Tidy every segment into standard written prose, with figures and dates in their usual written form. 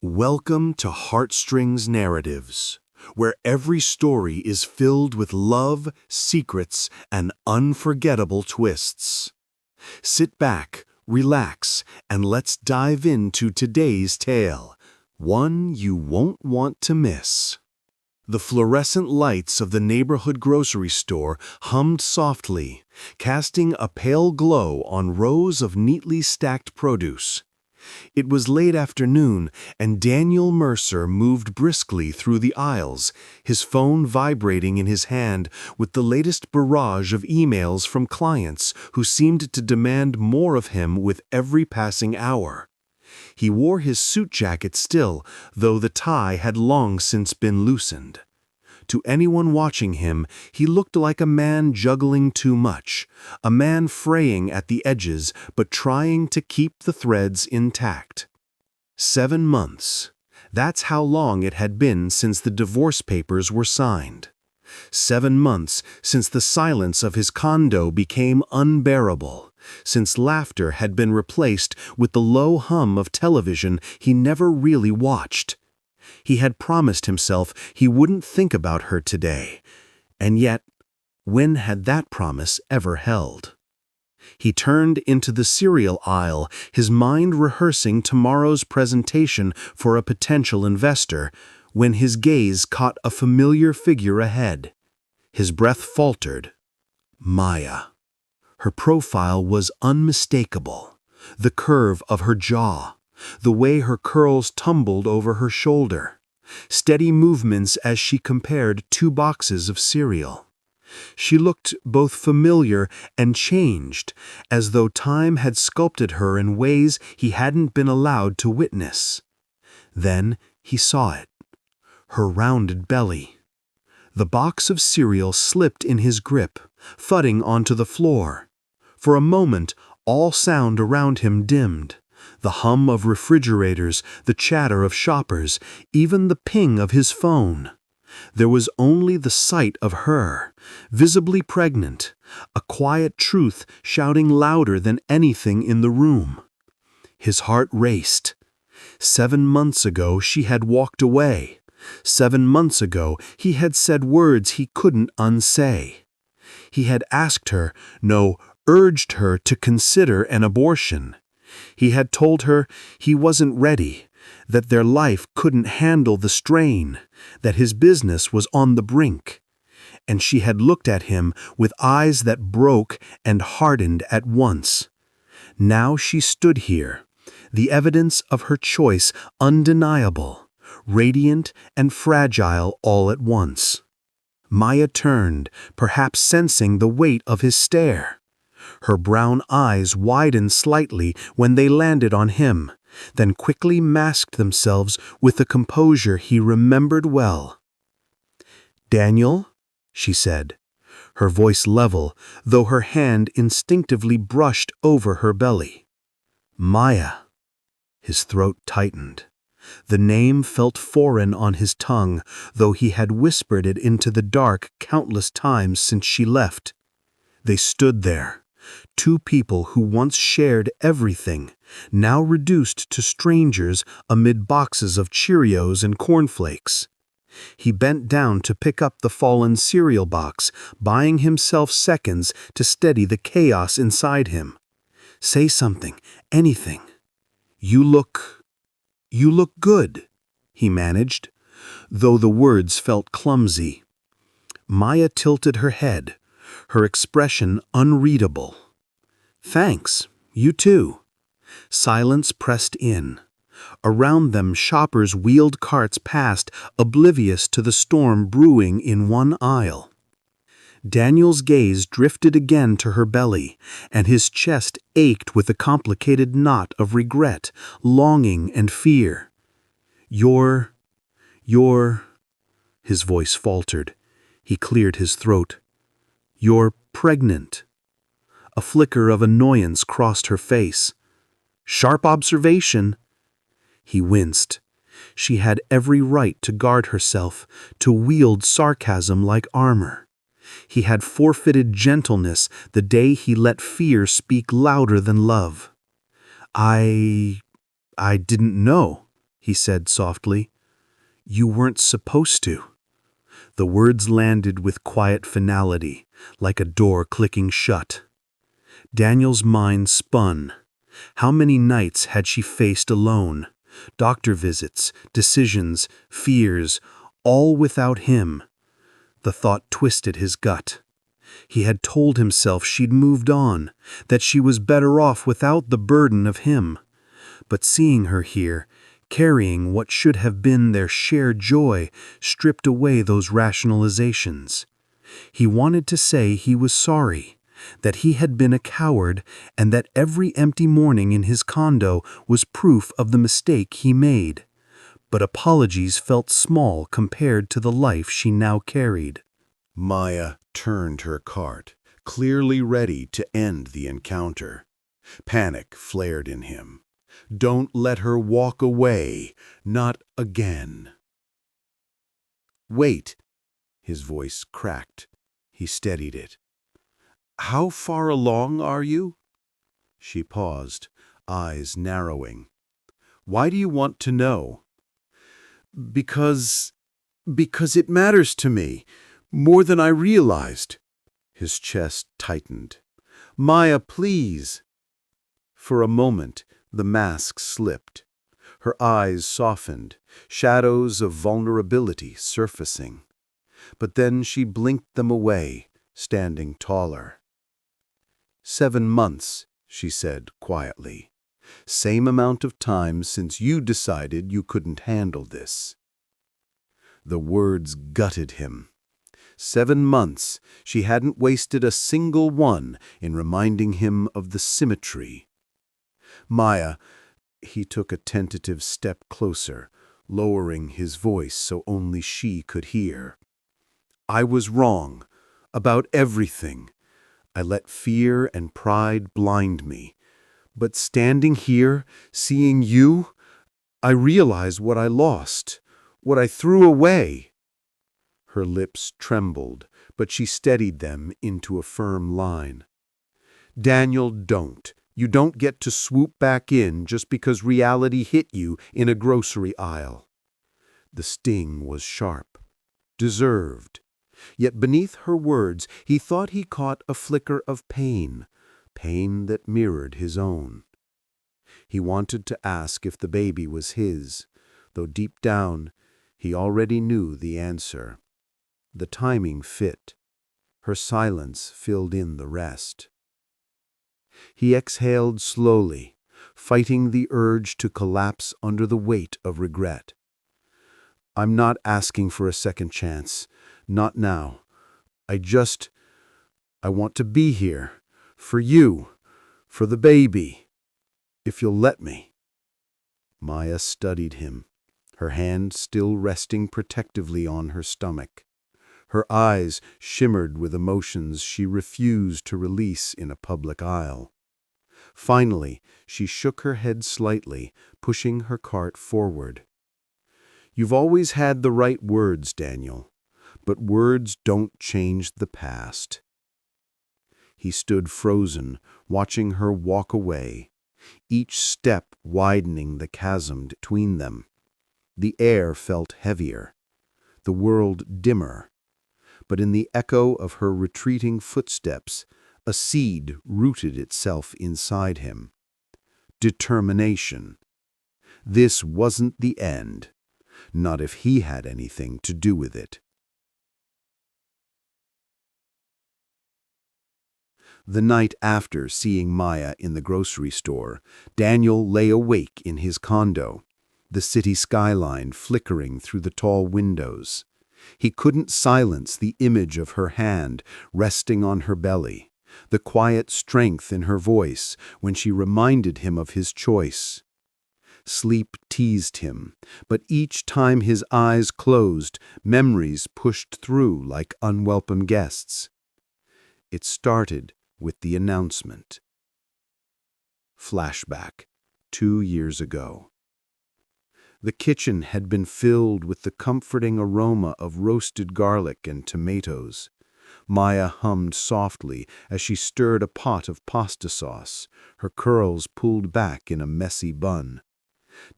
Welcome to Heartstrings Narratives, where every story is filled with love, secrets, and unforgettable twists. Sit back, relax, and let's dive into today's tale, one you won't want to miss. The fluorescent lights of the neighborhood grocery store hummed softly, casting a pale glow on rows of neatly stacked produce. It was late afternoon, and Daniel Mercer moved briskly through the aisles, his phone vibrating in his hand with the latest barrage of emails from clients who seemed to demand more of him with every passing hour. He wore his suit jacket still, though the tie had long since been loosened. To anyone watching him, he looked like a man juggling too much, a man fraying at the edges but trying to keep the threads intact. 7 months. That's how long it had been since the divorce papers were signed. 7 months since the silence of his condo became unbearable, since laughter had been replaced with the low hum of television he never really watched. He had promised himself he wouldn't think about her today, and yet, when had that promise ever held? He turned into the cereal aisle, his mind rehearsing tomorrow's presentation for a potential investor, when his gaze caught a familiar figure ahead. His breath faltered. Maya. Her profile was unmistakable. The curve of her jaw, the way her curls tumbled over her shoulder, steady movements as she compared 2 boxes of cereal. She looked both familiar and changed, as though time had sculpted her in ways he hadn't been allowed to witness. Then he saw it. Her rounded belly. The box of cereal slipped in his grip, thudding onto the floor. For a moment, all sound around him dimmed. The hum of refrigerators, the chatter of shoppers, even the ping of his phone. There was only the sight of her, visibly pregnant, a quiet truth shouting louder than anything in the room. His heart raced. 7 months ago she had walked away. 7 months ago he had said words he couldn't unsay. He had asked her, no, urged her to consider an abortion. He had told her he wasn't ready, that their life couldn't handle the strain, that his business was on the brink. And she had looked at him with eyes that broke and hardened at once. Now she stood here, the evidence of her choice undeniable, radiant and fragile all at once. Maya turned, perhaps sensing the weight of his stare. Her brown eyes widened slightly when they landed on him, then quickly masked themselves with a composure he remembered well. "Daniel," she said, her voice level, though her hand instinctively brushed over her belly. "Maya." His throat tightened. The name felt foreign on his tongue, though he had whispered it into the dark countless times since she left. They stood there. 2 people who once shared everything, now reduced to strangers amid boxes of Cheerios and cornflakes. He bent down to pick up the fallen cereal box, buying himself seconds to steady the chaos inside him. "Say something, anything." You look good," he managed, though the words felt clumsy. Maya tilted her head, her expression unreadable. "Thanks, you too." Silence pressed in. Around them shoppers wheeled carts past, oblivious to the storm brewing in one aisle. Daniel's gaze drifted again to her belly, and his chest ached with a complicated knot of regret, longing, and fear. You're... His voice faltered. He cleared his throat. "You're pregnant." A flicker of annoyance crossed her face. "Sharp observation." He winced. She had every right to guard herself, to wield sarcasm like armor. He had forfeited gentleness the day he let fear speak louder than love. I didn't know." he said softly. "You weren't supposed to." The words landed with quiet finality, like a door clicking shut. Daniel's mind spun. How many nights had she faced alone? Doctor visits, decisions, fears, all without him. The thought twisted his gut. He had told himself she'd moved on, that she was better off without the burden of him. But seeing her here, carrying what should have been their shared joy, stripped away those rationalizations. He wanted to say he was sorry, that he had been a coward, and that every empty morning in his condo was proof of the mistake he made. But apologies felt small compared to the life she now carried. Maya turned her cart, clearly ready to end the encounter. Panic flared in him. Don't let her walk away, not again. "Wait," his voice cracked. He steadied it. "How far along are you?" She paused, eyes narrowing. "Why do you want to know?" Because it matters to me, more than I realized." His chest tightened. "Maya, please." For a moment, the mask slipped. Her eyes softened, shadows of vulnerability surfacing. But then she blinked them away, standing taller. 7 months, she said quietly. Same amount of time since you decided you couldn't handle this. The words gutted him. 7 months, she hadn't wasted a single one in reminding him of the symmetry. "Maya," he took a tentative step closer, lowering his voice so only she could hear. "I was wrong, about everything. I let fear and pride blind me. But standing here, seeing you, I realize what I lost, what I threw away." Her lips trembled, but she steadied them into a firm line. "Daniel, don't. You don't get to swoop back in just because reality hit you in a grocery aisle." The sting was sharp, deserved. Yet beneath her words, he thought he caught a flicker of pain, pain that mirrored his own. He wanted to ask if the baby was his, though deep down he already knew the answer. The timing fit. Her silence filled in the rest. He exhaled slowly, fighting the urge to collapse under the weight of regret. "I'm not asking for a second chance. Not now. I want to be here. For you. For the baby. If you'll let me." Maya studied him, her hand still resting protectively on her stomach. Her eyes shimmered with emotions she refused to release in a public aisle. Finally, she shook her head slightly, pushing her cart forward. "You've always had the right words, Daniel, but words don't change the past." He stood frozen, watching her walk away, each step widening the chasm between them. The air felt heavier, the world dimmer. But in the echo of her retreating footsteps, a seed rooted itself inside him. Determination. This wasn't the end, not if he had anything to do with it. The night after seeing Maya in the grocery store, Daniel lay awake in his condo, the city skyline flickering through the tall windows. He couldn't silence the image of her hand resting on her belly, the quiet strength in her voice when she reminded him of his choice. Sleep teased him, but each time his eyes closed, memories pushed through like unwelcome guests. It started with the announcement. Flashback, 2 years ago. The kitchen had been filled with the comforting aroma of roasted garlic and tomatoes. Maya hummed softly as she stirred a pot of pasta sauce, her curls pulled back in a messy bun.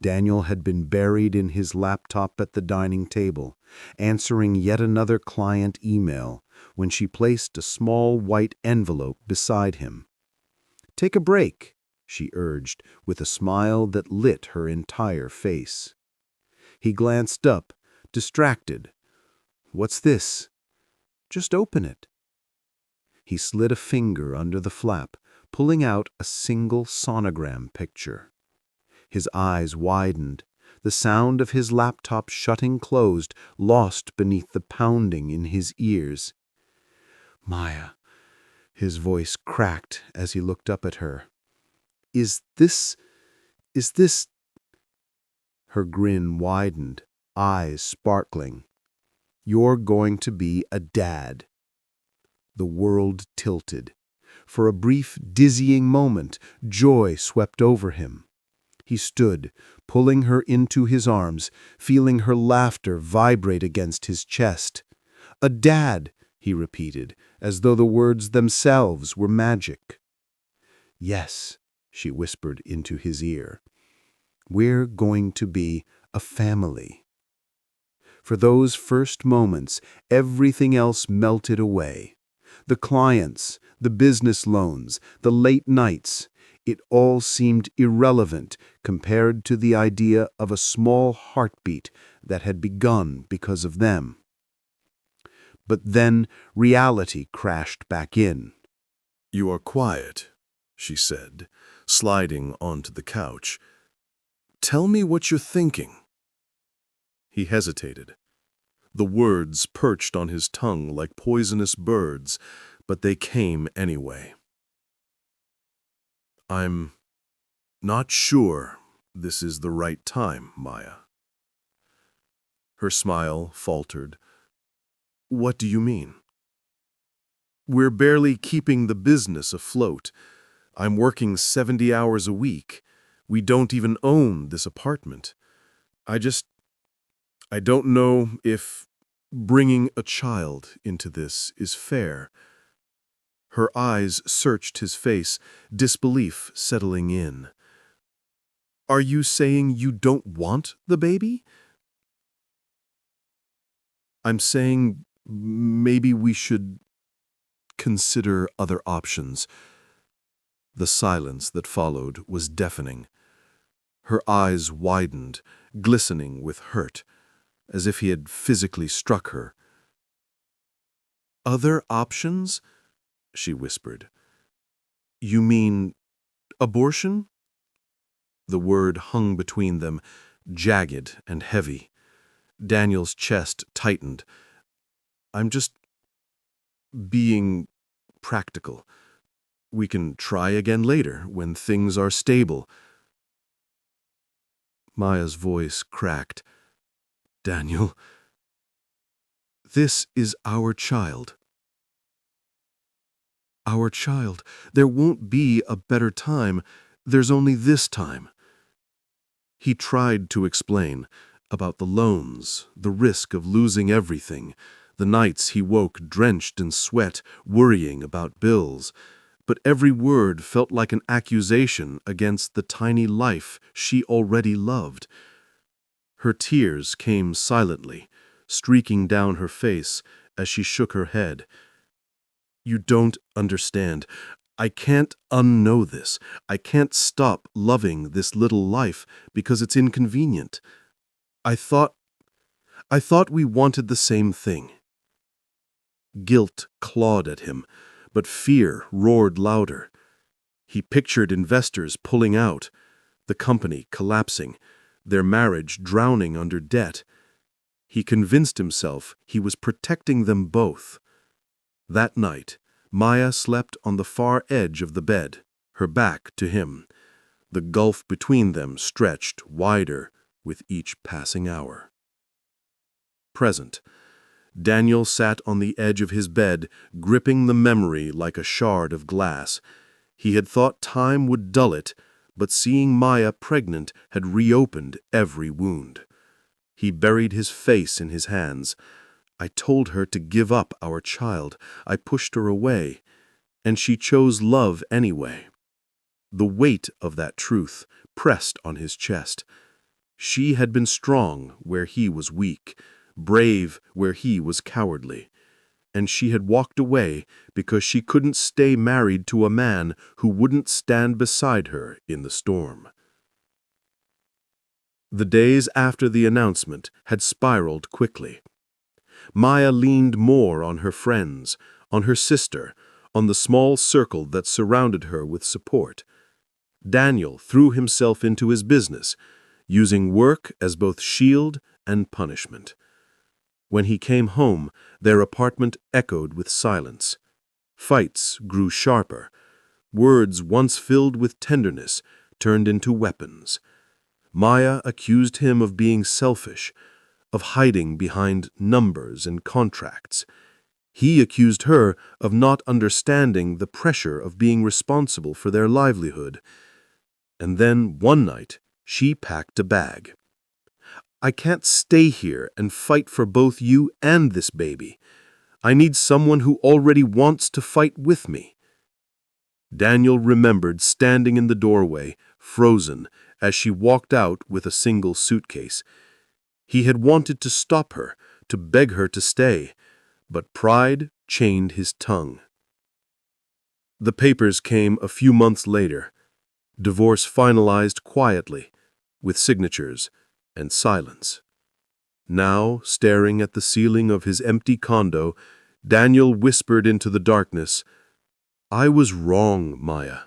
Daniel had been buried in his laptop at the dining table, answering yet another client email, when she placed a small white envelope beside him. "Take a break," she urged, with a smile that lit her entire face. He glanced up, distracted. "What's this?" "Just open it." He slid a finger under the flap, pulling out a single sonogram picture. His eyes widened, the sound of his laptop shutting closed lost beneath the pounding in his ears. "Maya," his voice cracked as he looked up at her. Is this... Her grin widened, eyes sparkling. "You're going to be a dad." The world tilted. For a brief, dizzying moment, joy swept over him. He stood, pulling her into his arms, feeling her laughter vibrate against his chest. "A dad," he repeated, as though the words themselves were magic. "Yes," she whispered into his ear. "We're going to be a family." For those first moments, everything else melted away. The clients, the business loans, the late nights, it all seemed irrelevant compared to the idea of a small heartbeat that had begun because of them. But then reality crashed back in. "You are quiet," she said, sliding onto the couch. "Tell me what you're thinking." He hesitated. The words perched on his tongue like poisonous birds, but they came anyway. "I'm not sure this is the right time, Maya." Her smile faltered. "What do you mean?" "We're barely keeping the business afloat. I'm working 70 hours a week. We don't even own this apartment. I don't know if bringing a child into this is fair." Her eyes searched his face, disbelief settling in. "Are you saying you don't want the baby?" "I'm saying maybe we should consider other options." The silence that followed was deafening. Her eyes widened, glistening with hurt, as if he had physically struck her. "Other options?" she whispered. "You mean abortion?" The word hung between them, jagged and heavy. Daniel's chest tightened. "I'm just being practical. We can try again later, when things are stable." Maya's voice cracked. "Daniel, this is our child. Our child. There won't be a better time. There's only this time." He tried to explain about the loans, the risk of losing everything, the nights he woke drenched in sweat, worrying about bills. But every word felt like an accusation against the tiny life she already loved. Her tears came silently, streaking down her face as she shook her head. "You don't understand. I can't unknow this. I can't stop loving this little life because it's inconvenient. I thought we wanted the same thing." Guilt clawed at him, but fear roared louder. He pictured investors pulling out, the company collapsing, their marriage drowning under debt. He convinced himself he was protecting them both. That night, Maya slept on the far edge of the bed, her back to him. The gulf between them stretched wider with each passing hour. Present, Daniel sat on the edge of his bed, gripping the memory like a shard of glass. He had thought time would dull it, but seeing Maya pregnant had reopened every wound. He buried his face in his hands. "I told her to give up our child. I pushed her away, and she chose love anyway." The weight of that truth pressed on his chest. She had been strong where he was weak, brave where he was cowardly. And she had walked away because she couldn't stay married to a man who wouldn't stand beside her in the storm. The days after the announcement had spiraled quickly. Maya leaned more on her friends, on her sister, on the small circle that surrounded her with support. Daniel threw himself into his business, using work as both shield and punishment. When he came home, their apartment echoed with silence. Fights grew sharper. Words once filled with tenderness turned into weapons. Maya accused him of being selfish, of hiding behind numbers and contracts. He accused her of not understanding the pressure of being responsible for their livelihood. And then, one night, she packed a bag. "I can't stay here and fight for both you and this baby. I need someone who already wants to fight with me." Daniel remembered standing in the doorway, frozen, as she walked out with a single suitcase. He had wanted to stop her, to beg her to stay, but pride chained his tongue. The papers came a few months later. Divorce finalized quietly, with signatures and silence. Now, staring at the ceiling of his empty condo, Daniel whispered into the darkness, "I was wrong, Maya.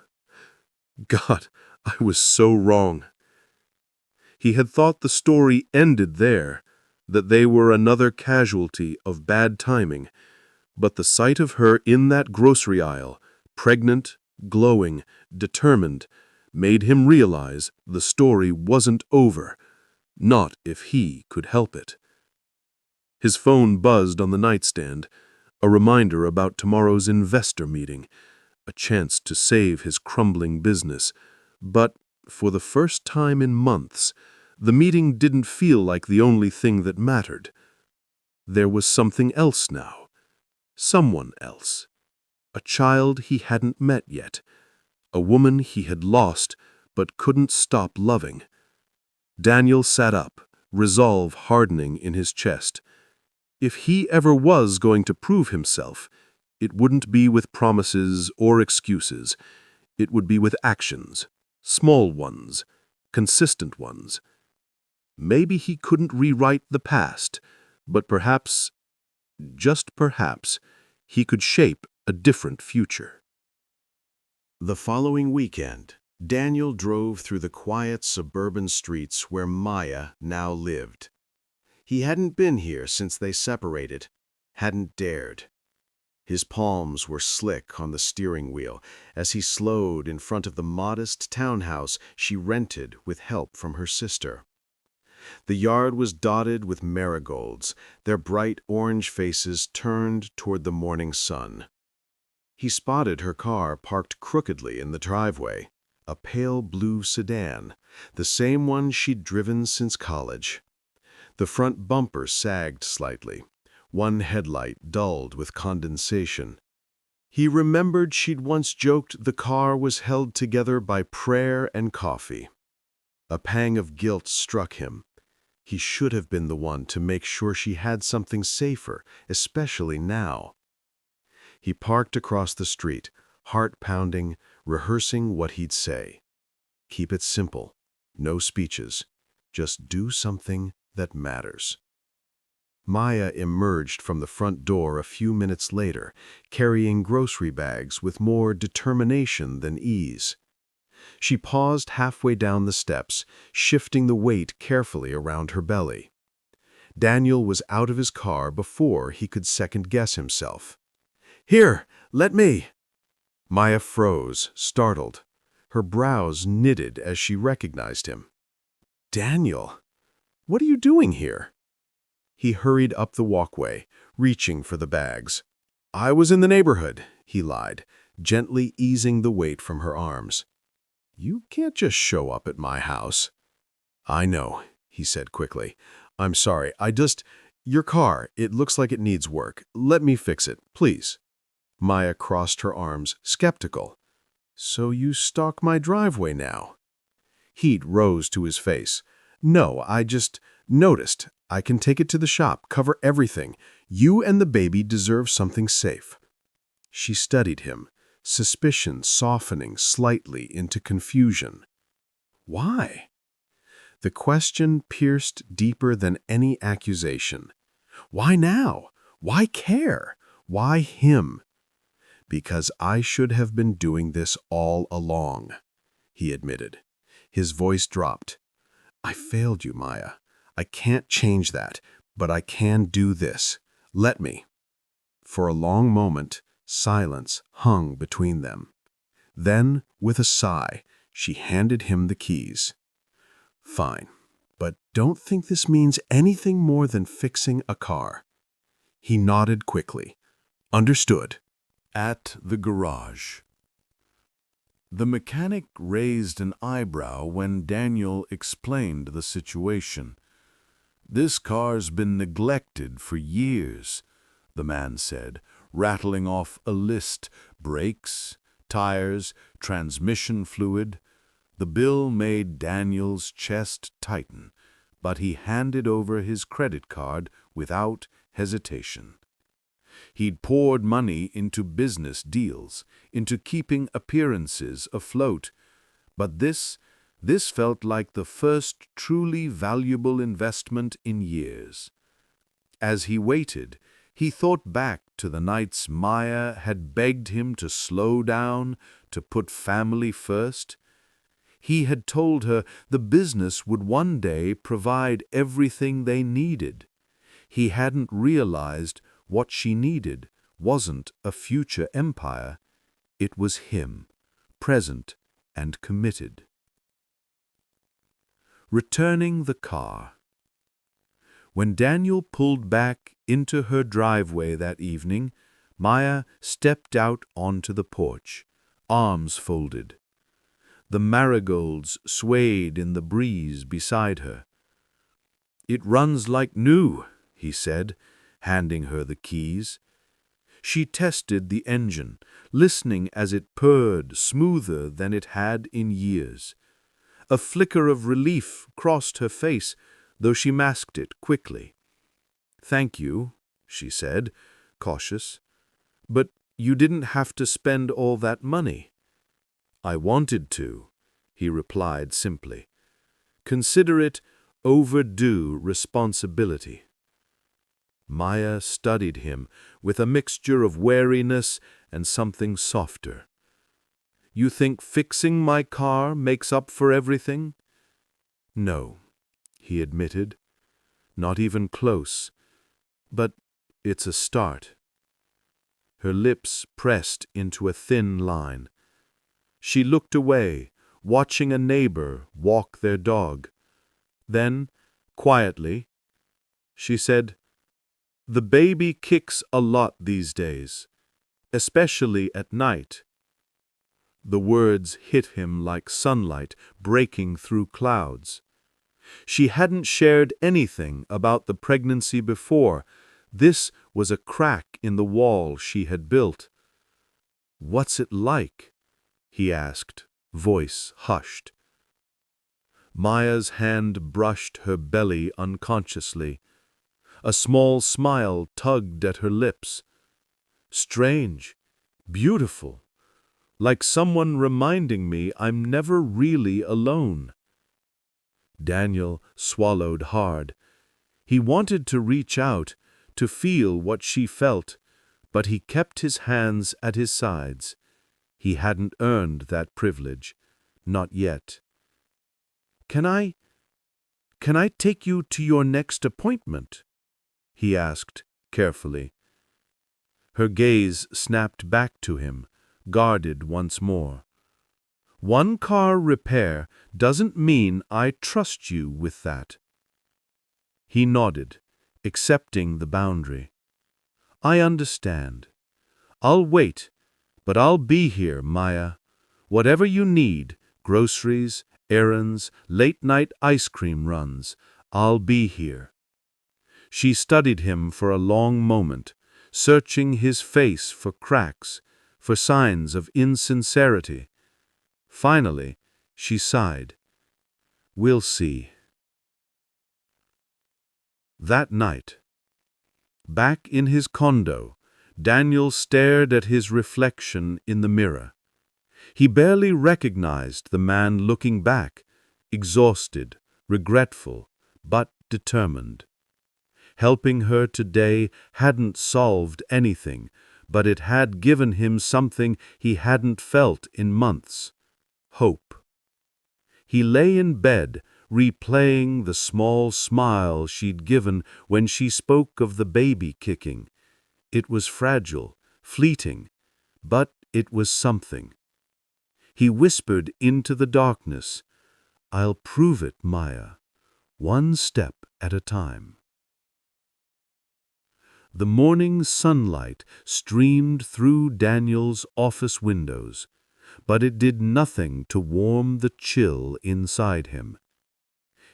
God, I was so wrong." He had thought the story ended there, that they were another casualty of bad timing, but the sight of her in that grocery aisle, pregnant, glowing, determined, made him realize the story wasn't over, not if he could help it. His phone buzzed on the nightstand, a reminder about tomorrow's investor meeting, a chance to save his crumbling business. But, for the first time in months, the meeting didn't feel like the only thing that mattered. There was something else now. Someone else. A child he hadn't met yet. A woman he had lost but couldn't stop loving. Daniel sat up, resolve hardening in his chest. If he ever was going to prove himself, it wouldn't be with promises or excuses. It would be with actions, small ones, consistent ones. Maybe he couldn't rewrite the past, but perhaps, just perhaps, he could shape a different future. The following weekend, Daniel drove through the quiet suburban streets where Maya now lived. He hadn't been here since they separated, hadn't dared. His palms were slick on the steering wheel as he slowed in front of the modest townhouse she rented with help from her sister. The yard was dotted with marigolds, their bright orange faces turned toward the morning sun. He spotted her car parked crookedly in the driveway, a pale blue sedan, the same one she'd driven since college. The front bumper sagged slightly, one headlight dulled with condensation. He remembered she'd once joked the car was held together by prayer and coffee. A pang of guilt struck him. He should have been the one to make sure she had something safer, especially now. He parked across the street, heart pounding, rehearsing what he'd say. Keep it simple, no speeches, just do something that matters. Maya emerged from the front door a few minutes later, carrying grocery bags with more determination than ease. She paused halfway down the steps, shifting the weight carefully around her belly. Daniel was out of his car before he could second-guess himself. "Here, let me!" Maya froze, startled. Her brows knitted as she recognized him. "Daniel, what are you doing here?" He hurried up the walkway, reaching for the bags. "I was in the neighborhood," he lied, gently easing the weight from her arms. "You can't just show up at my house." "I know," he said quickly. "I'm sorry, your car, it looks like it needs work. Let me fix it, please." Maya crossed her arms, skeptical. "So you stalk my driveway now?" Heat rose to his face. No, I just noticed. I can take it to the shop, cover everything. You and the baby deserve something safe." She studied him, suspicion softening slightly into confusion. Why? The question pierced deeper than any accusation. Why now? Why care? Why him? "Because I should have been doing this all along," he admitted. His voice dropped. "I failed you, Maya. I can't change that, but I can do this. Let me." For a long moment, silence hung between them. Then, with a sigh, she handed him the keys. "Fine, but don't think this means anything more than fixing a car." He nodded quickly. "Understood." At the garage. The mechanic raised an eyebrow when Daniel explained the situation. "This car's been neglected for years," the man said, rattling off a list: brakes, tires, transmission fluid. The bill made Daniel's chest tighten, but he handed over his credit card without hesitation. He'd poured money into business deals, into keeping appearances afloat, but this felt like the first truly valuable investment in years. As he waited, he thought back to the nights Maya had begged him to slow down, to put family first. He had told her the business would one day provide everything they needed. He hadn't realized what she needed wasn't a future empire. It was him, present and committed. Returning the car. When Daniel pulled back into her driveway that evening, Maya stepped out onto the porch, arms folded. The marigolds swayed in the breeze beside her. "It runs like new," he said, handing her the keys. She tested the engine, listening as it purred smoother than it had in years. A flicker of relief crossed her face, though she masked it quickly. "Thank you," she said, cautious. "But you didn't have to spend all that money." "I wanted to," he replied simply. "Consider it overdue responsibility." Maya studied him with a mixture of wariness and something softer. "You think fixing my car makes up for everything?" "No," he admitted. "Not even close. But it's a start." Her lips pressed into a thin line. She looked away, watching a neighbor walk their dog. Then, quietly, she said, "The baby kicks a lot these days, especially at night." The words hit him like sunlight breaking through clouds. She hadn't shared anything about the pregnancy before. This was a crack in the wall she had built. "What's it like?" he asked, voice hushed. Maya's hand brushed her belly unconsciously. A small smile tugged at her lips. "Strange, beautiful, like someone reminding me I'm never really alone." Daniel swallowed hard. He wanted to reach out, to feel what she felt, but he kept his hands at his sides. He hadn't earned that privilege, not yet. Can I take you to your next appointment?" he asked carefully. Her gaze snapped back to him, guarded once more. "One car repair doesn't mean I trust you with that." He nodded, accepting the boundary. "I understand. I'll wait, but I'll be here, Maya. Whatever you need, groceries, errands, late-night ice cream runs, I'll be here." She studied him for a long moment, searching his face for cracks, for signs of insincerity. Finally, she sighed. "We'll see." That night, back in his condo, Daniel stared at his reflection in the mirror. He barely recognized the man looking back, exhausted, regretful, but determined. Helping her today hadn't solved anything, but it had given him something he hadn't felt in months: hope. He lay in bed, replaying the small smile she'd given when she spoke of the baby kicking. It was fragile, fleeting, but it was something. He whispered into the darkness, "I'll prove it, Maya, one step at a time." The morning sunlight streamed through Daniel's office windows, but it did nothing to warm the chill inside him.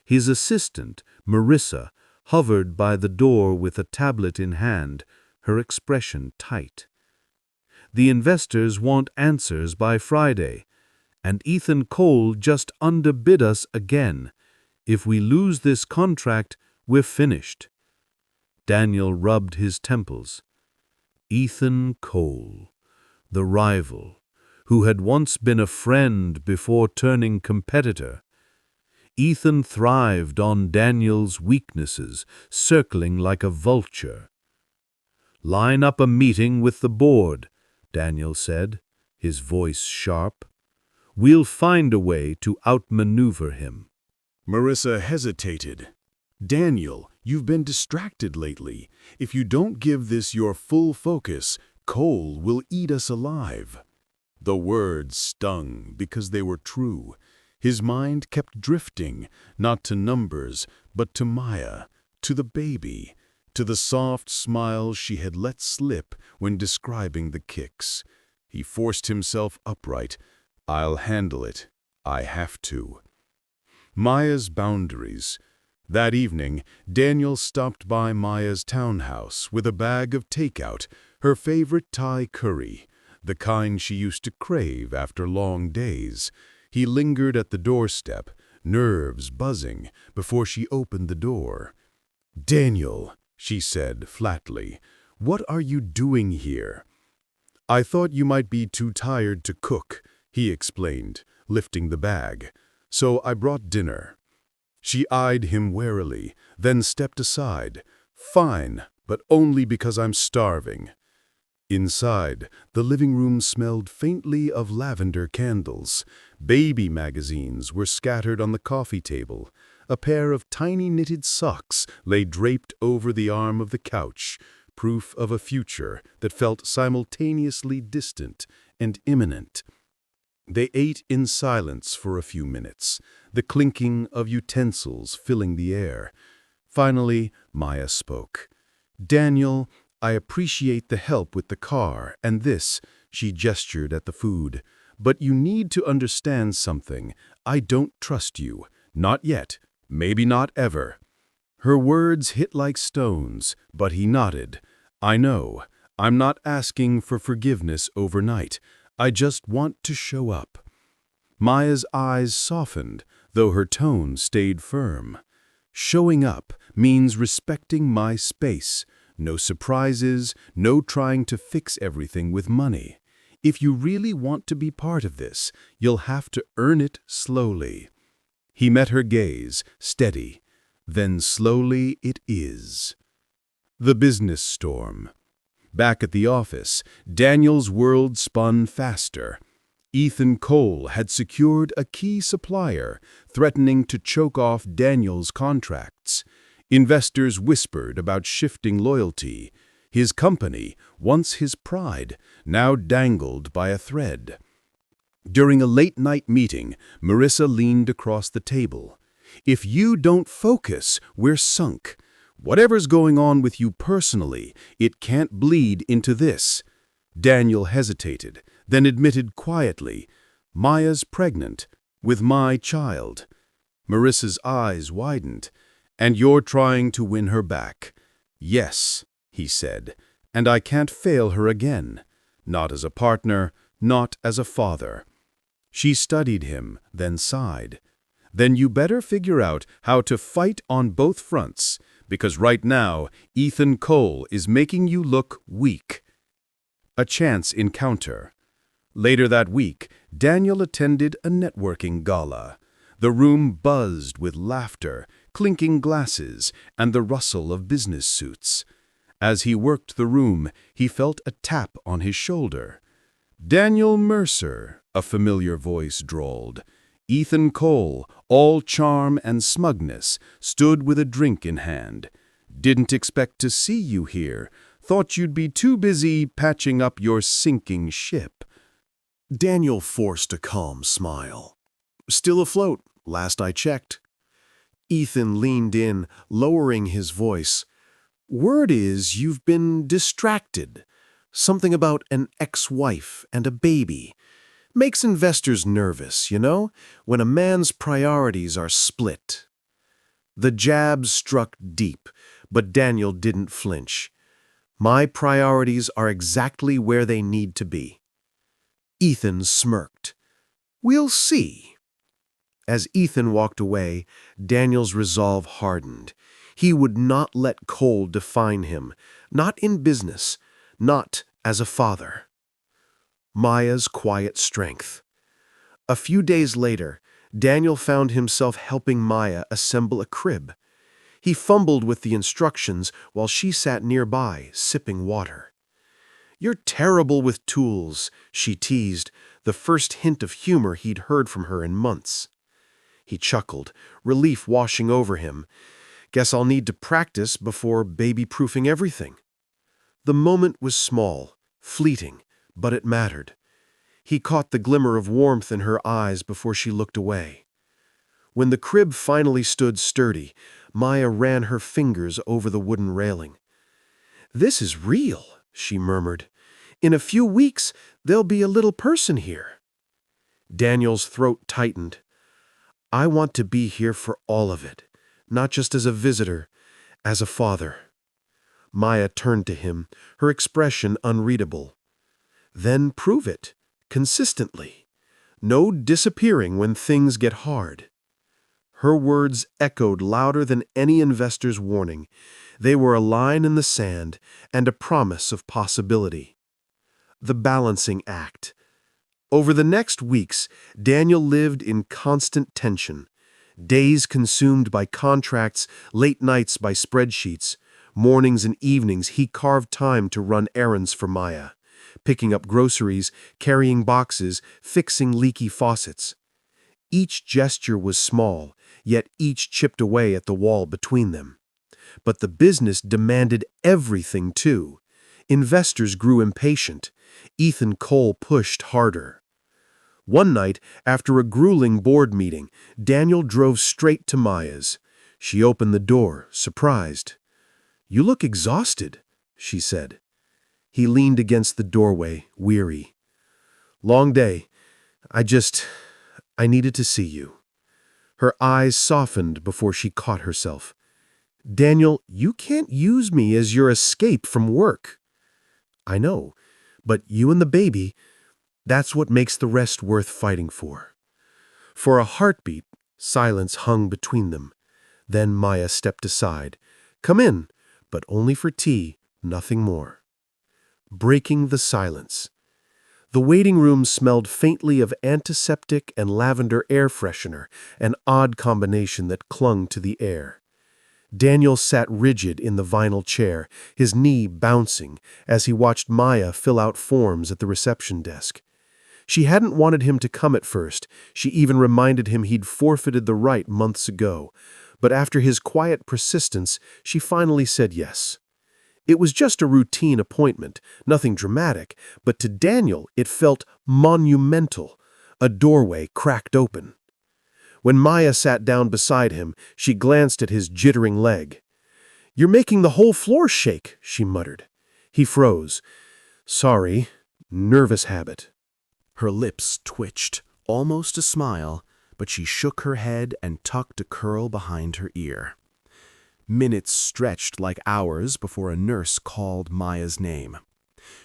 His assistant, Marissa, hovered by the door with a tablet in hand, her expression tight. The investors want answers by Friday, and Ethan Cole just underbid us again. If we lose this contract, we're finished. Daniel rubbed his temples. Ethan Cole, the rival, who had once been a friend before turning competitor. Ethan thrived on Daniel's weaknesses, circling like a vulture. "Line up a meeting with the board," Daniel said, his voice sharp. "We'll find a way to outmaneuver him." Marissa hesitated. "Daniel, you've been distracted lately. If you don't give this your full focus, Cole will eat us alive." The words stung because they were true. His mind kept drifting, not to numbers, but to Maya, to the baby, to the soft smile she had let slip when describing the kicks. He forced himself upright. "I'll handle it. I have to." Maya's boundaries. That evening, Daniel stopped by Maya's townhouse with a bag of takeout, her favorite Thai curry, the kind she used to crave after long days. He lingered at the doorstep, nerves buzzing, before she opened the door. "Daniel," she said flatly, "what are you doing here?" "I thought you might be too tired to cook," he explained, lifting the bag. "So I brought dinner." She eyed him warily, then stepped aside. "Fine, but only because I'm starving." Inside, the living room smelled faintly of lavender candles. Baby magazines were scattered on the coffee table. A pair of tiny knitted socks lay draped over the arm of the couch, proof of a future that felt simultaneously distant and imminent. They ate in silence for a few minutes, the clinking of utensils filling the air. Finally, Maya spoke. "Daniel, I appreciate the help with the car and this," she gestured at the food. "But you need to understand something. I don't trust you. Not yet. Maybe not ever." Her words hit like stones, but he nodded. "I know. I'm not asking for forgiveness overnight. I just want to show up." Maya's eyes softened, though her tone stayed firm. "Showing up means respecting my space. No surprises, no trying to fix everything with money. If you really want to be part of this, you'll have to earn it slowly." He met her gaze, steady. "Then slowly it is." The business storm. Back at the office, Daniel's world spun faster. Ethan Cole had secured a key supplier, threatening to choke off Daniel's contracts. Investors whispered about shifting loyalty. His company, once his pride, now dangled by a thread. During a late-night meeting, Marissa leaned across the table. "If you don't focus, we're sunk. Whatever's going on with you personally, it can't bleed into this." Daniel hesitated, then admitted quietly, "Maya's pregnant, with my child." Marissa's eyes widened. "And you're trying to win her back." "Yes," he said, "and I can't fail her again. Not as a partner, not as a father." She studied him, then sighed. "Then you better figure out how to fight on both fronts. because right now, Ethan Cole is making you look weak. A chance encounter. Later that week, Daniel attended a networking gala. The room buzzed with laughter, clinking glasses, and the rustle of business suits. As he worked the room, he felt a tap on his shoulder. "Daniel Mercer," a familiar voice drawled. Ethan Cole, all charm and smugness, stood with a drink in hand. "Didn't expect to see you here. Thought you'd be too busy patching up your sinking ship." Daniel forced a calm smile. "Still afloat, last I checked." Ethan leaned in, lowering his voice. "Word is you've been distracted. Something about an ex-wife and a baby. Makes investors nervous, you know, when a man's priorities are split." The jab struck deep, but Daniel didn't flinch. "My priorities are exactly where they need to be." Ethan smirked. "We'll see." As Ethan walked away, Daniel's resolve hardened. He would not let Cole define him, not in business, not as a father. Maya's quiet strength. A few days later, Daniel found himself helping Maya assemble a crib. He fumbled with the instructions while she sat nearby, sipping water. "You're terrible with tools," she teased, the first hint of humor he'd heard from her in months. He chuckled, relief washing over him. "Guess I'll need to practice before baby-proofing everything." The moment was small, fleeting, but it mattered. He caught the glimmer of warmth in her eyes before she looked away. When the crib finally stood sturdy, Maya ran her fingers over the wooden railing. "This is real," she murmured. "In a few weeks, there'll be a little person here." Daniel's throat tightened. "I want to be here for all of it, not just as a visitor, as a father." Maya turned to him, her expression unreadable. "Then prove it, consistently. No disappearing when things get hard." Her words echoed louder than any investor's warning. They were a line in the sand and a promise of possibility. The balancing act. Over the next weeks, Daniel lived in constant tension. Days consumed by contracts, late nights by spreadsheets. Mornings and evenings he carved time to run errands for Maya, picking up groceries, carrying boxes, fixing leaky faucets. Each gesture was small, yet each chipped away at the wall between them. But the business demanded everything too. Investors grew impatient. Ethan Cole pushed harder. One night, after a grueling board meeting, Daniel drove straight to Maya's. She opened the door, surprised. "You look exhausted," she said. He leaned against the doorway, weary. "Long day. I needed to see you." Her eyes softened before she caught herself. "Daniel, you can't use me as your escape from work." "I know, but you and the baby, that's what makes the rest worth fighting for." For a heartbeat, silence hung between them. Then Maya stepped aside. "Come in, but only for tea, nothing more." Breaking the silence. The waiting room smelled faintly of antiseptic and lavender air freshener, an odd combination that clung to the air. Daniel sat rigid in the vinyl chair, his knee bouncing, as he watched Maya fill out forms at the reception desk. She hadn't wanted him to come at first. She even reminded him he'd forfeited the right months ago. But after his quiet persistence, she finally said yes. It was just a routine appointment, nothing dramatic, but to Daniel it felt monumental. A doorway cracked open. When Maya sat down beside him, she glanced at his jittering leg. "You're making the whole floor shake," she muttered. He froze. "Sorry, nervous habit." Her lips twitched, almost a smile, but she shook her head and tucked a curl behind her ear. Minutes stretched like hours before a nurse called Maya's name.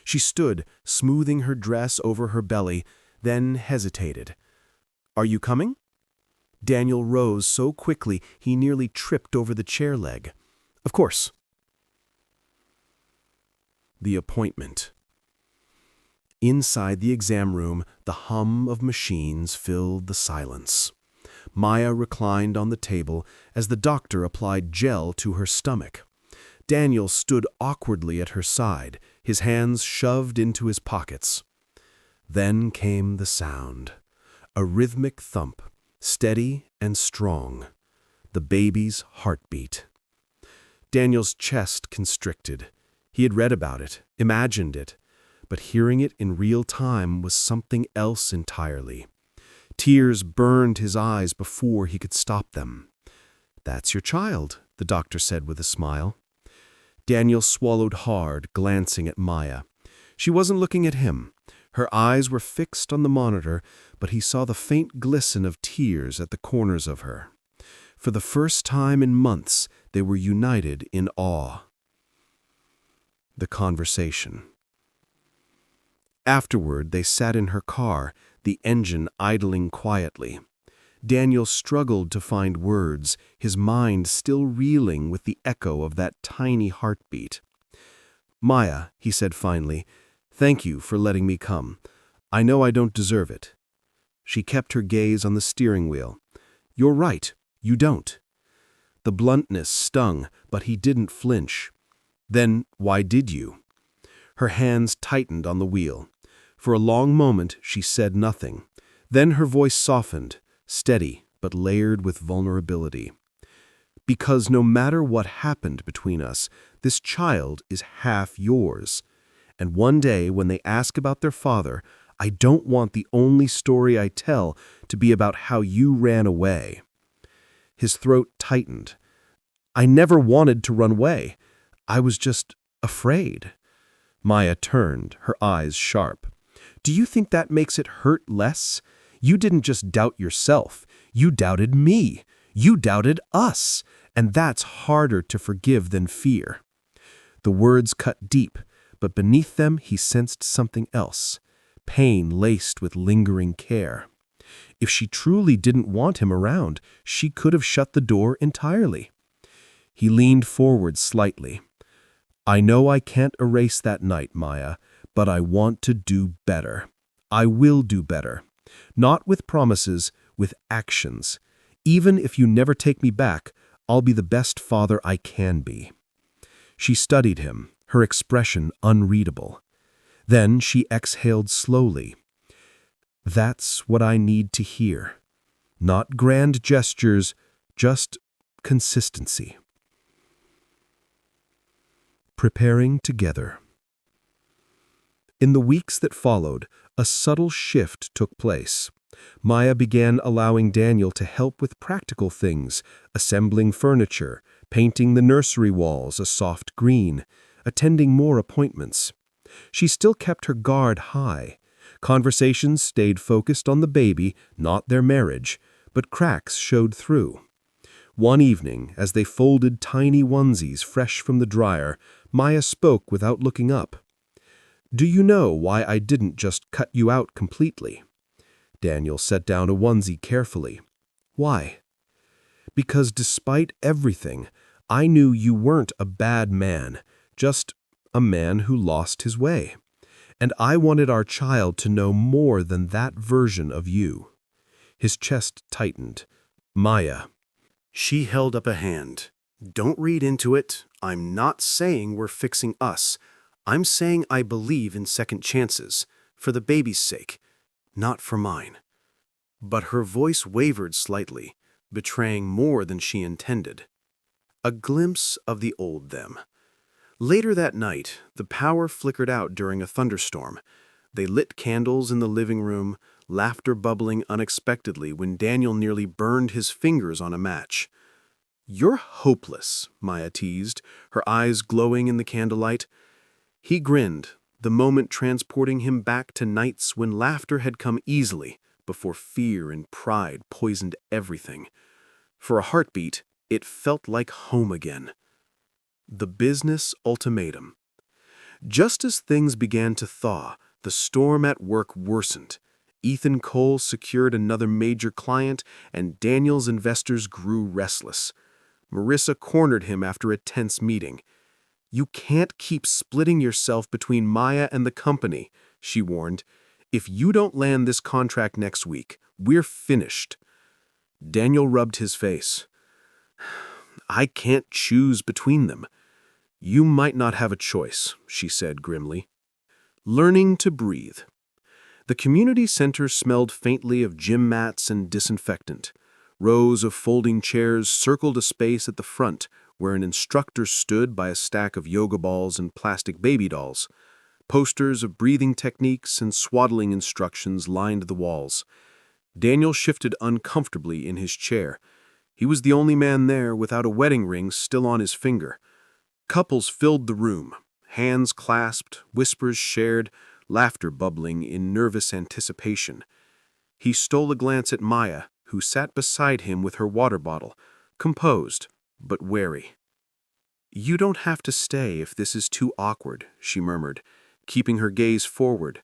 She stood, smoothing her dress over her belly, then hesitated. "Are you coming?" Daniel rose so quickly he nearly tripped over the chair leg. Of course. The appointment. Inside the exam room, the hum of machines filled the silence. Maya reclined on the table as the doctor applied gel to her stomach. Daniel stood awkwardly at her side, his hands shoved into his pockets. Then came the sound. A rhythmic thump, steady and strong. The baby's heartbeat. Daniel's chest constricted. He had read about it, imagined it, but hearing it in real time was something else entirely. Tears burned his eyes before he could stop them. "That's your child," the doctor said with a smile. Daniel swallowed hard, glancing at Maya. She wasn't looking at him. Her eyes were fixed on the monitor, but he saw the faint glisten of tears at the corners of her. For the first time in months, they were united in awe. The conversation. Afterward, they sat in her car, the engine idling quietly. Daniel struggled to find words, his mind still reeling with the echo of that tiny heartbeat. "Maya," he said finally, "thank you for letting me come. I know I don't deserve it." She kept her gaze on the steering wheel. "You're right, you don't." The bluntness stung, but he didn't flinch. "Then why did you?" Her hands tightened on the wheel. For a long moment she said nothing. Then her voice softened, steady but layered with vulnerability. "Because no matter what happened between us, this child is half yours. And one day when they ask about their father, I don't want the only story I tell to be about how you ran away." His throat tightened. "I never wanted to run away. I was just afraid." Maya turned, her eyes sharp. "Do you think that makes it hurt less? You didn't just doubt yourself. You doubted me. You doubted us. And that's harder to forgive than fear." The words cut deep, but beneath them he sensed something else. Pain laced with lingering care. If she truly didn't want him around, she could have shut the door entirely. He leaned forward slightly. "I know I can't erase that night, Maya, but I want to do better. I will do better. Not with promises, with actions. Even if you never take me back, I'll be the best father I can be." She studied him, her expression unreadable. Then she exhaled slowly. "That's what I need to hear. Not grand gestures, just consistency." Preparing together. In the weeks that followed, a subtle shift took place. Maya began allowing Daniel to help with practical things, assembling furniture, painting the nursery walls a soft green, attending more appointments. She still kept her guard high. Conversations stayed focused on the baby, not their marriage, but cracks showed through. One evening, as they folded tiny onesies fresh from the dryer, Maya spoke without looking up. "Do you know why I didn't just cut you out completely?" Daniel set down a onesie carefully. "Why?" "Because despite everything, I knew you weren't a bad man, just a man who lost his way. And I wanted our child to know more than that version of you." His chest tightened. "Maya." She held up a hand. "Don't read into it. I'm not saying we're fixing us. I'm saying I believe in second chances, for the baby's sake, not for mine." But her voice wavered slightly, betraying more than she intended. A glimpse of the old them. Later that night, the power flickered out during a thunderstorm. They lit candles in the living room, laughter bubbling unexpectedly when Daniel nearly burned his fingers on a match. "You're hopeless," Maya teased, her eyes glowing in the candlelight. He grinned, the moment transporting him back to nights when laughter had come easily, before fear and pride poisoned everything. For a heartbeat, it felt like home again. The business ultimatum. Just as things began to thaw, the storm at work worsened. Ethan Cole secured another major client, and Daniel's investors grew restless. Marissa cornered him after a tense meeting. "You can't keep splitting yourself between Maya and the company," she warned. "If you don't land this contract next week, we're finished." Daniel rubbed his face. "I can't choose between them." "You might not have a choice," she said grimly. Learning to breathe. The community center smelled faintly of gym mats and disinfectant. Rows of folding chairs circled a space at the front where an instructor stood by a stack of yoga balls and plastic baby dolls. Posters of breathing techniques and swaddling instructions lined the walls. Daniel shifted uncomfortably in his chair. He was the only man there without a wedding ring still on his finger. Couples filled the room, hands clasped, whispers shared, laughter bubbling in nervous anticipation. He stole a glance at Maya, who sat beside him with her water bottle, composed but wary. "You don't have to stay if this is too awkward," she murmured, keeping her gaze forward.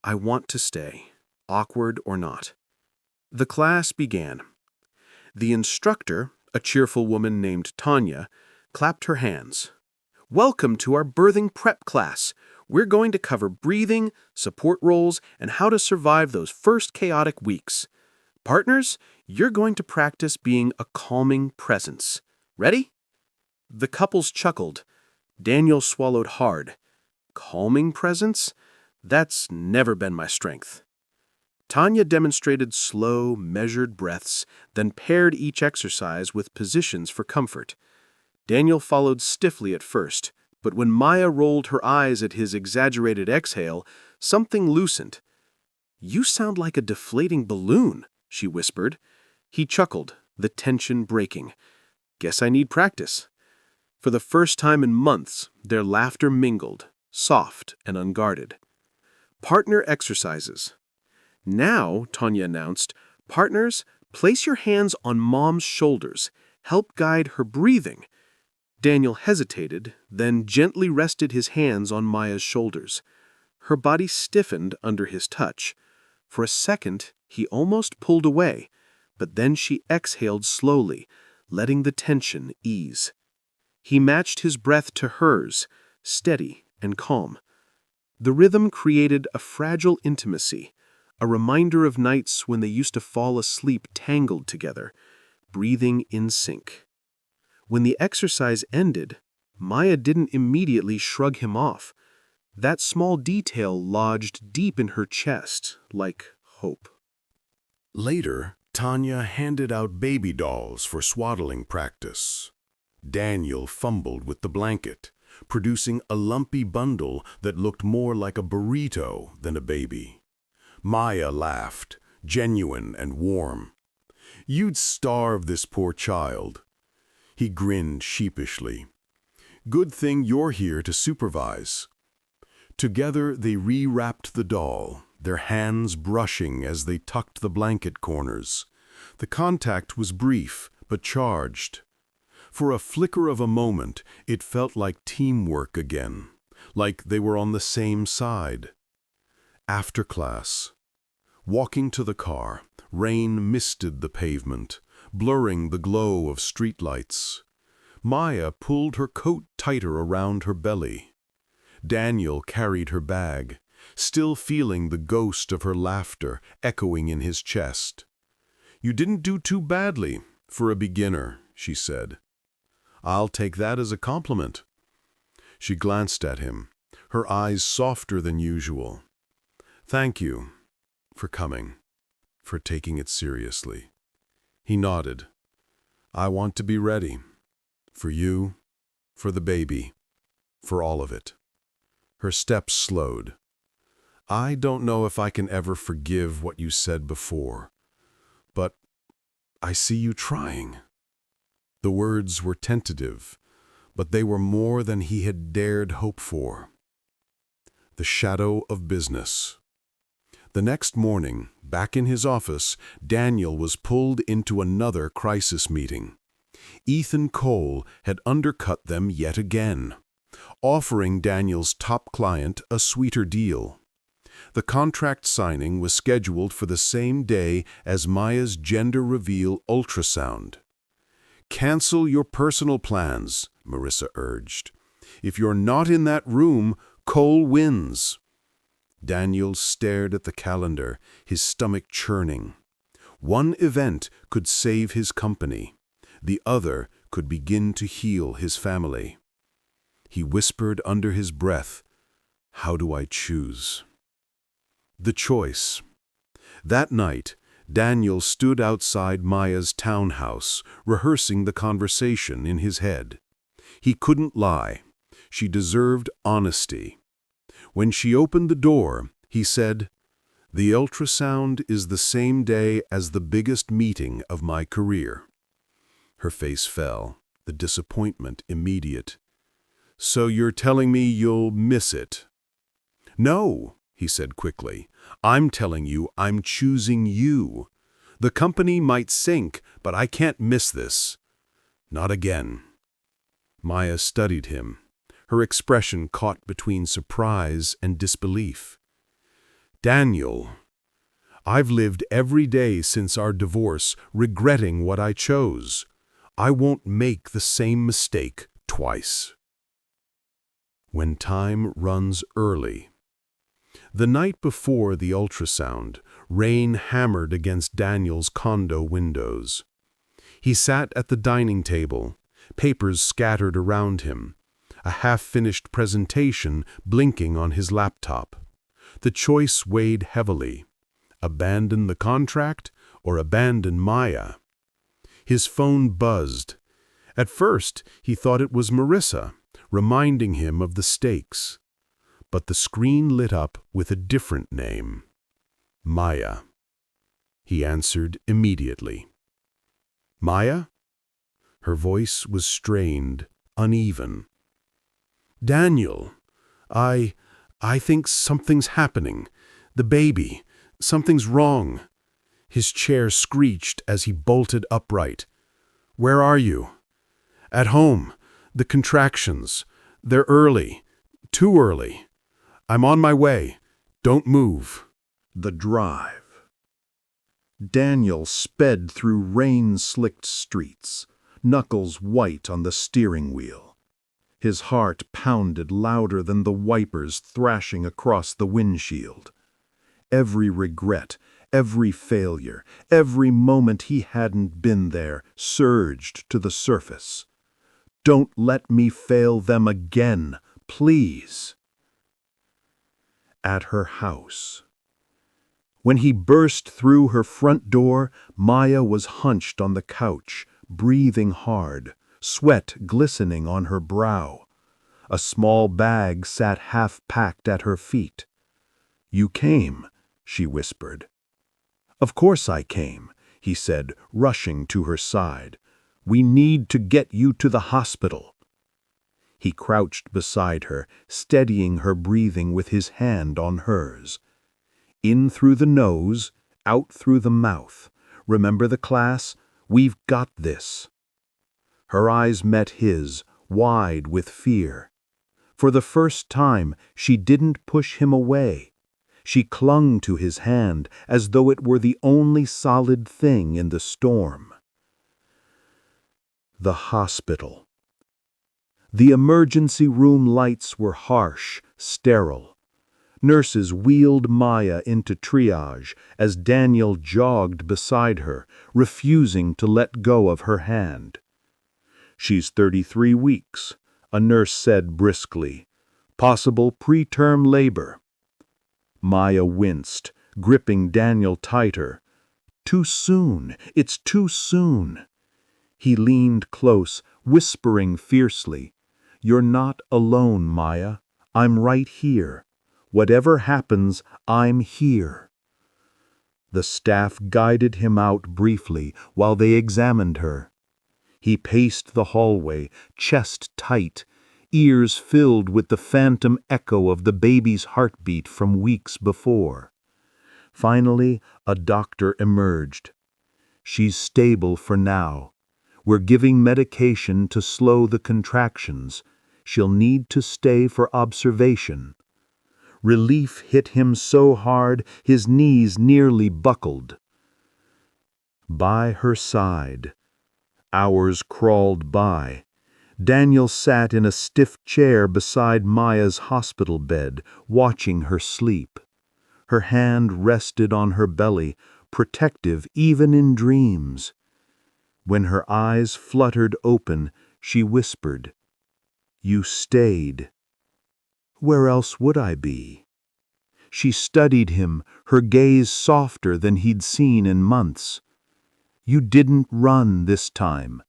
"I want to stay, awkward or not." The class began. The instructor, a cheerful woman named Tanya, clapped her hands. "Welcome to our birthing prep class. We're going to cover breathing, support roles, and how to survive those first chaotic weeks. Partners, you're going to practice being a calming presence. Ready?" The couples chuckled. Daniel swallowed hard. Calming presence? That's never been my strength. Tanya demonstrated slow, measured breaths, then paired each exercise with positions for comfort. Daniel followed stiffly at first, but when Maya rolled her eyes at his exaggerated exhale, something loosened. "You sound like a deflating balloon," she whispered. He chuckled, the tension breaking. "Guess I need practice." For the first time in months, their laughter mingled, soft and unguarded. Partner exercises. "Now," Tanya announced, "partners, place your hands on Mom's shoulders. Help guide her breathing." Daniel hesitated, then gently rested his hands on Maya's shoulders. Her body stiffened under his touch. For a second, he almost pulled away, but then she exhaled slowly, letting the tension ease. He matched his breath to hers, steady and calm. The rhythm created a fragile intimacy, a reminder of nights when they used to fall asleep tangled together, breathing in sync. When the exercise ended, Maya didn't immediately shrug him off. That small detail lodged deep in her chest, like hope. Later, Tanya handed out baby dolls for swaddling practice. Daniel fumbled with the blanket, producing a lumpy bundle that looked more like a burrito than a baby. Maya laughed, genuine and warm. "You'd starve this poor child." He grinned sheepishly. "Good thing you're here to supervise." Together they rewrapped the doll, their hands brushing as they tucked the blanket corners. The contact was brief, but charged. For a flicker of a moment, it felt like teamwork again, like they were on the same side. After class, walking to the car, rain misted the pavement, blurring the glow of streetlights. Maya pulled her coat tighter around her belly. Daniel carried her bag, still feeling the ghost of her laughter echoing in his chest. "You didn't do too badly for a beginner," she said. "I'll take that as a compliment." She glanced at him, her eyes softer than usual. "Thank you for coming, for taking it seriously." He nodded. "I want to be ready. For you, for the baby, for all of it." Her steps slowed. "I don't know if I can ever forgive what you said before, but I see you trying." The words were tentative, but they were more than he had dared hope for. The shadow of business. The next morning, back in his office, Daniel was pulled into another crisis meeting. Ethan Cole had undercut them yet again, offering Daniel's top client a sweeter deal. The contract signing was scheduled for the same day as Maya's gender reveal ultrasound. Cancel your personal plans, Marissa urged. If you're not in that room, Cole wins. Daniel stared at the calendar, his stomach churning. One event could save his company. The other could begin to heal his family. He whispered under his breath, "How do I choose?" The choice. That night, Daniel stood outside Maya's townhouse, rehearsing the conversation in his head. He couldn't lie. She deserved honesty. When she opened the door, he said, "The ultrasound is the same day as the biggest meeting of my career." Her face fell, the disappointment immediate. "So you're telling me you'll miss it?" "No," he said quickly. "I'm telling you I'm choosing you. The company might sink, but I can't miss this. Not again." Maya studied him, her expression caught between surprise and disbelief. "Daniel, I've lived every day since our divorce regretting what I chose. I won't make the same mistake twice." When time runs early. The night before the ultrasound, rain hammered against Daniel's condo windows. He sat at the dining table, papers scattered around him, a half-finished presentation blinking on his laptop. The choice weighed heavily. Abandon the contract or abandon Maya? His phone buzzed. At first, he thought it was Marissa, reminding him of the stakes. But the screen lit up with a different name. Maya. He answered immediately. "Maya?" Her voice was strained, uneven. "Daniel, I think something's happening. The baby. Something's wrong." His chair screeched as he bolted upright. "Where are you?" "At home. The contractions. They're early. Too early. I'm on my way. Don't move." The drive. Daniel sped through rain-slicked streets, knuckles white on the steering wheel. His heart pounded louder than the wipers thrashing across the windshield. Every regret, every failure, every moment he hadn't been there surged to the surface. "Don't let me fail them again, please." At her house. When he burst through her front door, Maya was hunched on the couch, breathing hard, sweat glistening on her brow. A small bag sat half-packed at her feet. "You came," she whispered. "Of course I came," he said, rushing to her side. "We need to get you to the hospital." He crouched beside her, steadying her breathing with his hand on hers. "In through the nose, out through the mouth. Remember the class? We've got this." Her eyes met his, wide with fear. For the first time, she didn't push him away. She clung to his hand as though it were the only solid thing in the storm. The hospital. The emergency room lights were harsh, sterile. Nurses wheeled Maya into triage as Daniel jogged beside her, refusing to let go of her hand. "She's 33 weeks," a nurse said briskly. "Possible preterm labor." Maya winced, gripping Daniel tighter. "Too soon. It's too soon." He leaned close, whispering fiercely, "You're not alone, Maya. I'm right here. Whatever happens, I'm here." The staff guided him out briefly while they examined her. He paced the hallway, chest tight, ears filled with the phantom echo of the baby's heartbeat from weeks before. Finally, a doctor emerged. "She's stable for now. We're giving medication to slow the contractions. She'll need to stay for observation." Relief hit him so hard his knees nearly buckled. By her side, Hours crawled by. Daniel sat in a stiff chair beside Maya's hospital bed, watching her sleep. Her hand rested on her belly, protective even in dreams. When her eyes fluttered open, she whispered, "You stayed." "Where else would I be?" She studied him, her gaze softer than he'd seen in months. "You didn't run this time."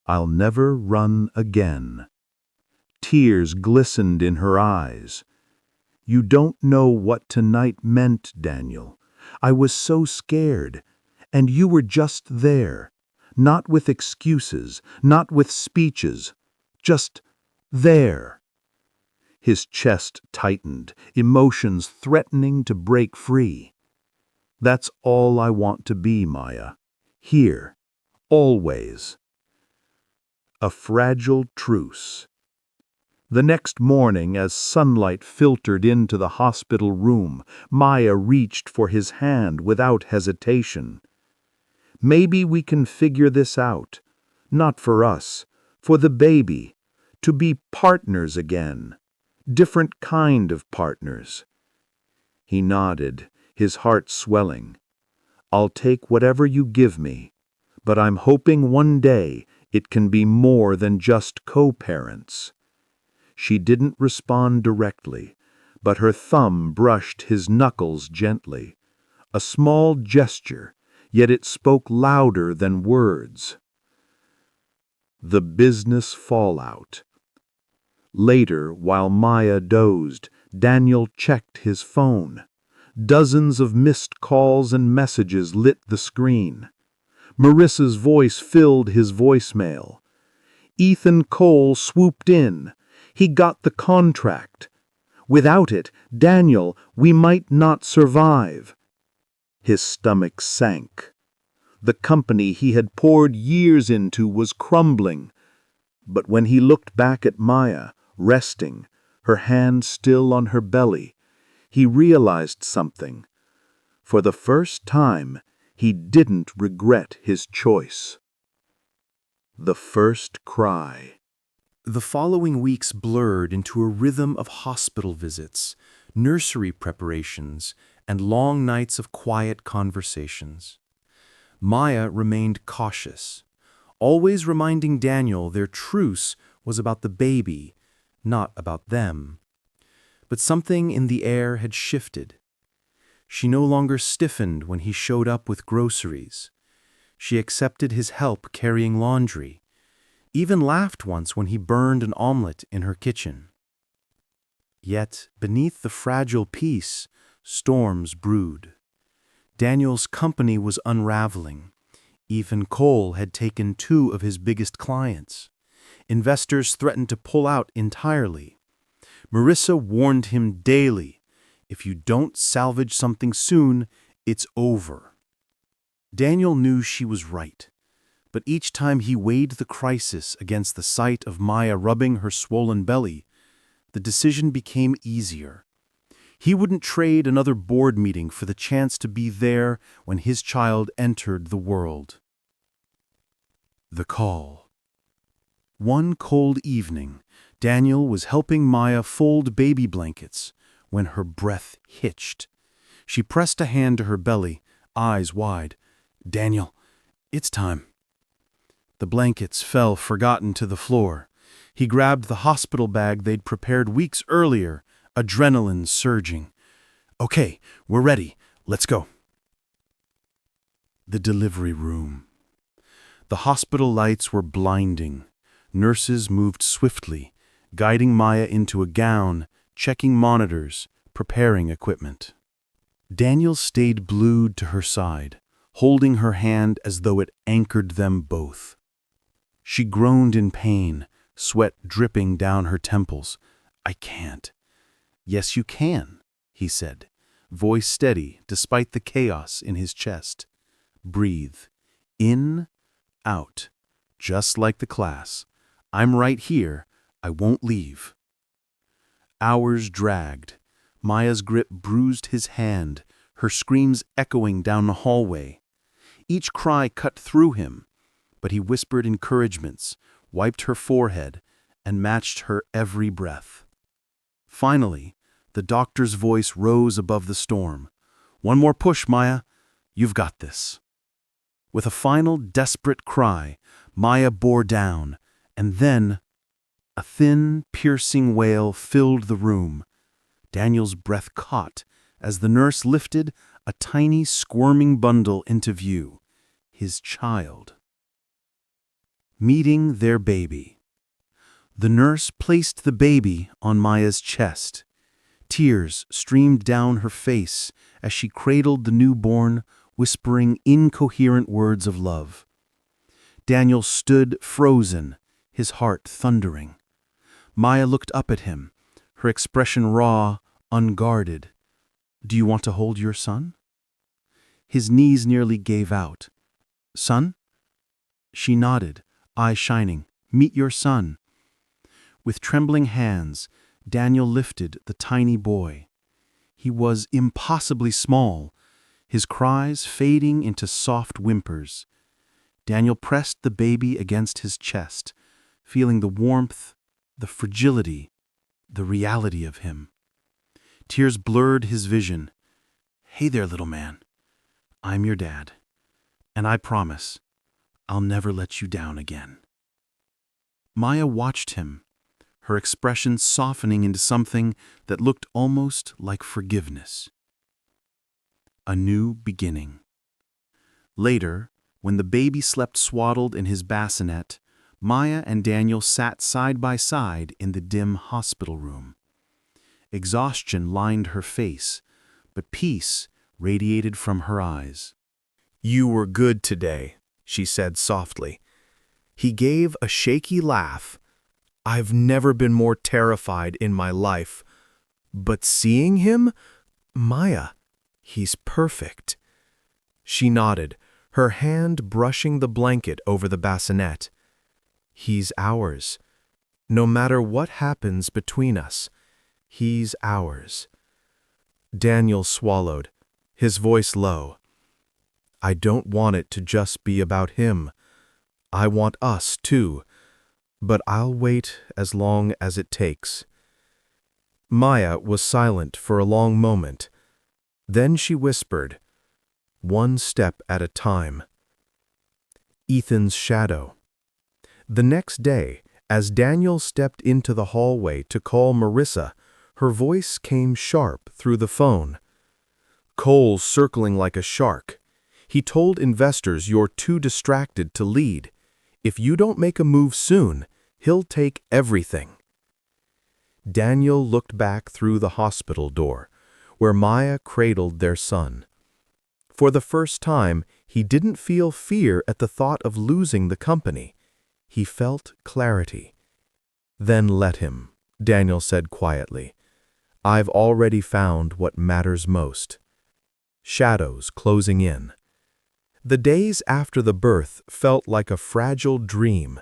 "I'll never run again." Tears glistened in her eyes. "You don't know what tonight meant, Daniel. I was so scared, and you were just there, not with excuses, not with speeches, just there." His chest tightened, emotions threatening to break free. "That's all I want to be, Maya. Here. Always." A fragile truce. The next morning, as sunlight filtered into the hospital room, Maya reached for his hand without hesitation. "Maybe we can figure this out. Not for us, for the baby. To be partners again. Different kind of partners." He nodded, his heart swelling. "I'll take whatever you give me, but I'm hoping one day it can be more than just co-parents." She didn't respond directly, but her thumb brushed his knuckles gently. A small gesture, yet it spoke louder than words. The business fallout. Later, while Maya dozed, Daniel checked his phone. Dozens of missed calls and messages lit the screen. Marissa's voice filled his voicemail. Ethan Cole swooped in. He got the contract. Without it, Daniel, we might not survive. His stomach sank. The company he had poured years into was crumbling. But when he looked back at Maya, resting, her hand still on her belly, he realized something. For the first time, he didn't regret his choice. The first cry. The following weeks blurred into a rhythm of hospital visits, nursery preparations, and long nights of quiet conversations. Maya remained cautious, always reminding Daniel their truce was about the baby, not about them. But something in the air had shifted. She no longer stiffened when he showed up with groceries. She accepted his help carrying laundry, even laughed once when he burned an omelet in her kitchen. Yet, beneath the fragile peace, storms brewed. Daniel's company was unraveling. Ethan Cole had taken 2 of his biggest clients. Investors threatened to pull out entirely. Marissa warned him daily, "If you don't salvage something soon, it's over." Daniel knew she was right, but each time he weighed the crisis against the sight of Maya rubbing her swollen belly, the decision became easier. He wouldn't trade another board meeting for the chance to be there when his child entered the world. The call. One cold evening, Daniel was helping Maya fold baby blankets when her breath hitched. She pressed a hand to her belly, eyes wide. "Daniel, it's time." The blankets fell forgotten to the floor. He grabbed the hospital bag they'd prepared weeks earlier, adrenaline surging. "Okay, we're ready. Let's go." The delivery room. The hospital lights were blinding. Nurses moved swiftly, guiding Maya into a gown, checking monitors, preparing equipment. Daniel stayed glued to her side, holding her hand as though it anchored them both. She groaned in pain, sweat dripping down her temples. "I can't." "Yes, you can," he said, voice steady despite the chaos in his chest. "Breathe. In, out. Just like the class. I'm right here. I won't leave." Hours dragged. Maya's grip bruised his hand, her screams echoing down the hallway. Each cry cut through him, but he whispered encouragements, wiped her forehead, and matched her every breath. Finally, the doctor's voice rose above the storm. "One more push, Maya. You've got this." With a final desperate cry, Maya bore down, and then a thin, piercing wail filled the room. Daniel's breath caught as the nurse lifted a tiny, squirming bundle into view. His child. Meeting their baby. The nurse placed the baby on Maya's chest. Tears streamed down her face as she cradled the newborn, whispering incoherent words of love. Daniel stood frozen, his heart thundering. Maya looked up at him, her expression raw, unguarded. "Do you want to hold your son?" His knees nearly gave out. "Son?" She nodded, eyes shining. "Meet your son." With trembling hands, Daniel lifted the tiny boy. He was impossibly small, his cries fading into soft whimpers. Daniel pressed the baby against his chest, feeling the warmth, the fragility, the reality of him. Tears blurred his vision. "Hey there, little man. I'm your dad, and I promise I'll never let you down again." Maya watched him, her expression softening into something that looked almost like forgiveness. A new beginning. Later, when the baby slept swaddled in his bassinet, Maya and Daniel sat side by side in the dim hospital room. Exhaustion lined her face, but peace radiated from her eyes. "You were good today," she said softly. He gave a shaky laugh. "I've never been more terrified in my life. But seeing him? Maya, he's perfect." She nodded, her hand brushing the blanket over the bassinet. "He's ours. No matter what happens between us, he's ours." Daniel swallowed, his voice low. "I don't want it to just be about him. I want us, too. But I'll wait as long as it takes." Maya was silent for a long moment. Then she whispered, "One step at a time." Ethan's shadow. The next day, as Daniel stepped into the hallway to call Marissa, her voice came sharp through the phone. "Cole's circling like a shark. He told investors you're too distracted to lead. If you don't make a move soon, he'll take everything." Daniel looked back through the hospital door, where Maya cradled their son. For the first time, he didn't feel fear at the thought of losing the company. He felt clarity. "Then let him," Daniel said quietly. "I've already found what matters most." Shadows closing in. The days after the birth felt like a fragile dream.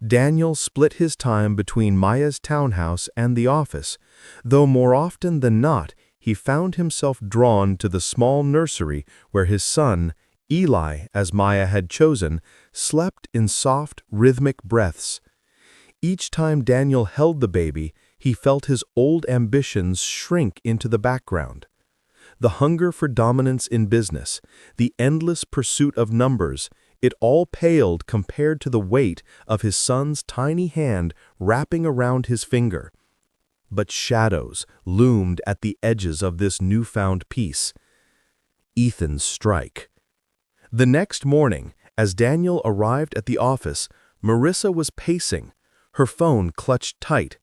Daniel split his time between Maya's townhouse and the office, though more often than not, he found himself drawn to the small nursery where his son, Eli, as Maya had chosen, slept in soft, rhythmic breaths. Each time Daniel held the baby, he felt his old ambitions shrink into the background. The hunger for dominance in business, the endless pursuit of numbers, it all paled compared to the weight of his son's tiny hand wrapping around his finger. But shadows loomed at the edges of this newfound peace. Ethan's strike. The next morning, as Daniel arrived at the office, Marissa was pacing, her phone clutched tight.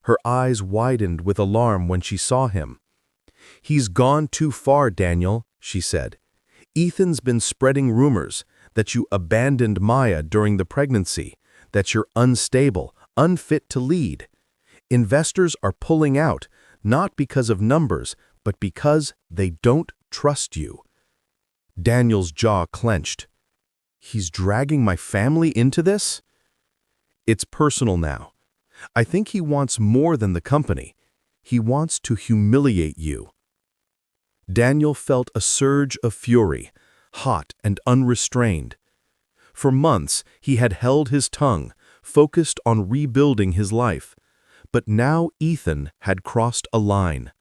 Her eyes widened with alarm when she saw him. "He's gone too far, Daniel," she said. "Ethan's been spreading rumors that you abandoned Maya during the pregnancy, that you're unstable, unfit to lead. Investors are pulling out, not because of numbers, but because they don't trust you." Daniel's jaw clenched. "He's dragging my family into this?" "It's personal now. I think he wants more than the company. He wants to humiliate you." Daniel felt a surge of fury, hot and unrestrained. For months, he had held his tongue, focused on rebuilding his life. But now Ethan had crossed a line.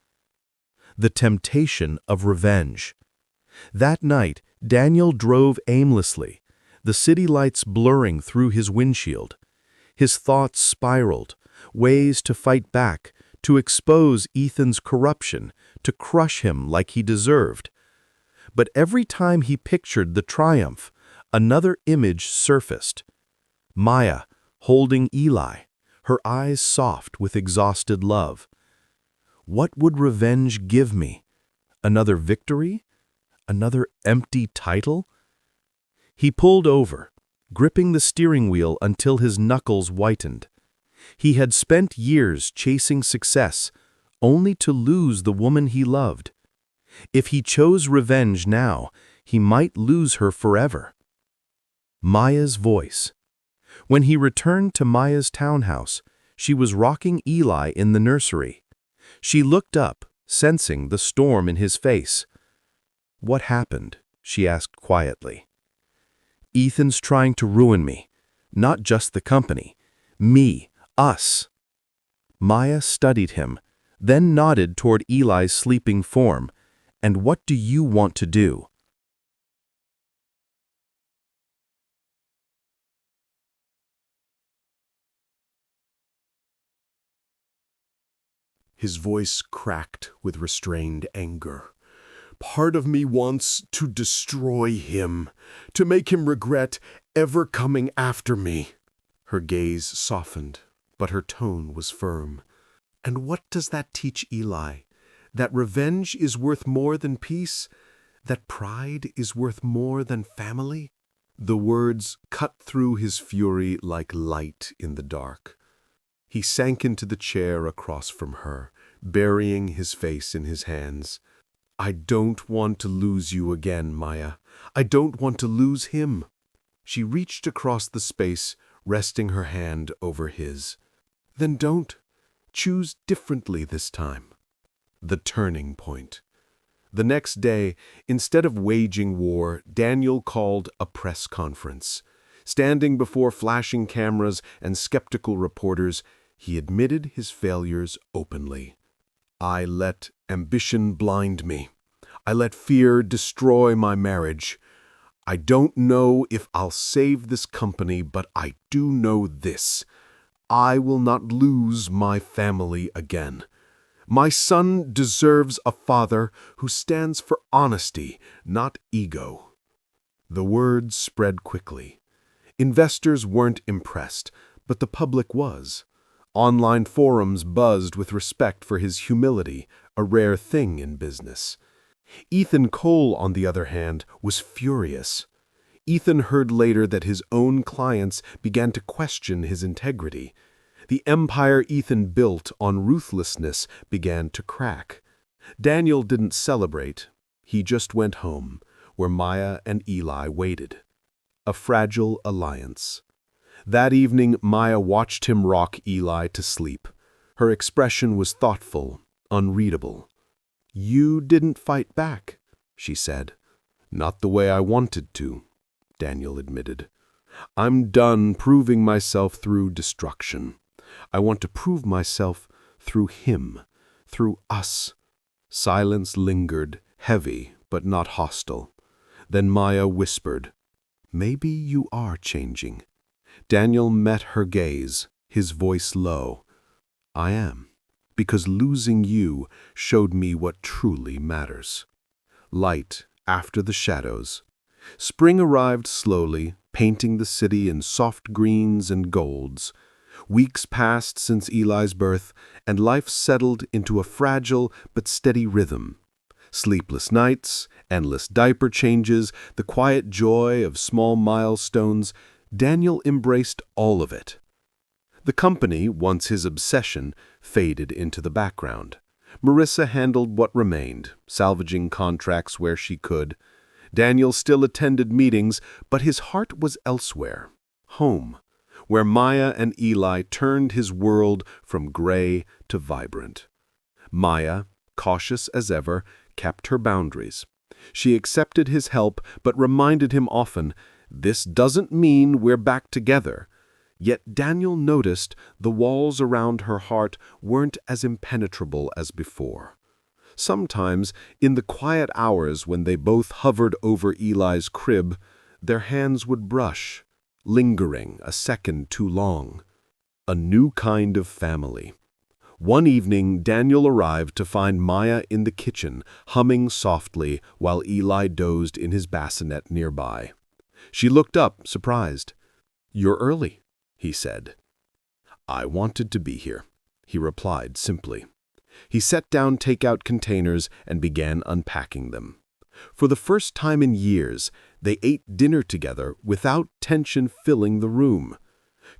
The temptation of revenge. That night, Daniel drove aimlessly, the city lights blurring through his windshield. His thoughts spiraled, ways to fight back, to expose Ethan's corruption, to crush him like he deserved. But every time he pictured the triumph, another image surfaced. Maya, holding Eli, her eyes soft with exhausted love. What would revenge give me? Another victory? Another empty title? He pulled over, gripping the steering wheel until his knuckles whitened. He had spent years chasing success, only to lose the woman he loved. If he chose revenge now, he might lose her forever. Maya's voice. When he returned to Maya's townhouse, she was rocking Eli in the nursery. She looked up, sensing the storm in his face. "What happened?" she asked quietly. "Ethan's trying to ruin me. Not just the company. Me, us." Maya studied him, then nodded toward Eli's sleeping form. "And what do you want to do?" His voice cracked with restrained anger. "Part of me wants to destroy him, to make him regret ever coming after me." Her gaze softened, but her tone was firm. "And what does that teach Eli? That revenge is worth more than peace? That pride is worth more than family?" The words cut through his fury like light in the dark. He sank into the chair across from her, burying his face in his hands. "I don't want to lose you again, Maya. I don't want to lose him." She reached across the space, resting her hand over his. "Then don't. Choose differently this time." The turning point. The next day, instead of waging war, Daniel called a press conference. Standing before flashing cameras and skeptical reporters, he admitted his failures openly. "I let ambition blind me. I let fear destroy my marriage. I don't know if I'll save this company, but I do know this. I will not lose my family again. My son deserves a father who stands for honesty, not ego." The words spread quickly. Investors weren't impressed, but the public was. Online forums buzzed with respect for his humility, a rare thing in business. Ethan Cole, on the other hand, was furious. Ethan heard later that his own clients began to question his integrity. The empire Ethan built on ruthlessness began to crack. Daniel didn't celebrate. He just went home, where Maya and Eli waited. A fragile alliance. That evening, Maya watched him rock Eli to sleep. Her expression was thoughtful, unreadable. "You didn't fight back," she said. "Not the way I wanted to," Daniel admitted. "I'm done proving myself through destruction. I want to prove myself through him, through us." Silence lingered, heavy but not hostile. Then Maya whispered, "Maybe you are changing." Daniel met her gaze, his voice low. "I am, because losing you showed me what truly matters." Light after the shadows. Spring arrived slowly, painting the city in soft greens and golds. Weeks passed since Eli's birth, and life settled into a fragile but steady rhythm. Sleepless nights, endless diaper changes, the quiet joy of small milestones. Daniel embraced all of it. The company, once his obsession, faded into the background. Marissa handled what remained, salvaging contracts where she could. Daniel still attended meetings, but his heart was elsewhere, home, where Maya and Eli turned his world from gray to vibrant. Maya, cautious as ever, kept her boundaries. She accepted his help, but reminded him often, This doesn't mean we're back together. Yet Daniel noticed the walls around her heart weren't as impenetrable as before. Sometimes, in the quiet hours when they both hovered over Eli's crib, their hands would brush, lingering a second too long. A new kind of family. One evening, Daniel arrived to find Maya in the kitchen, humming softly while Eli dozed in his bassinet nearby. She looked up, surprised. "You're early," he said. "I wanted to be here," he replied simply. He set down takeout containers and began unpacking them. For the first time in years, they ate dinner together without tension filling the room.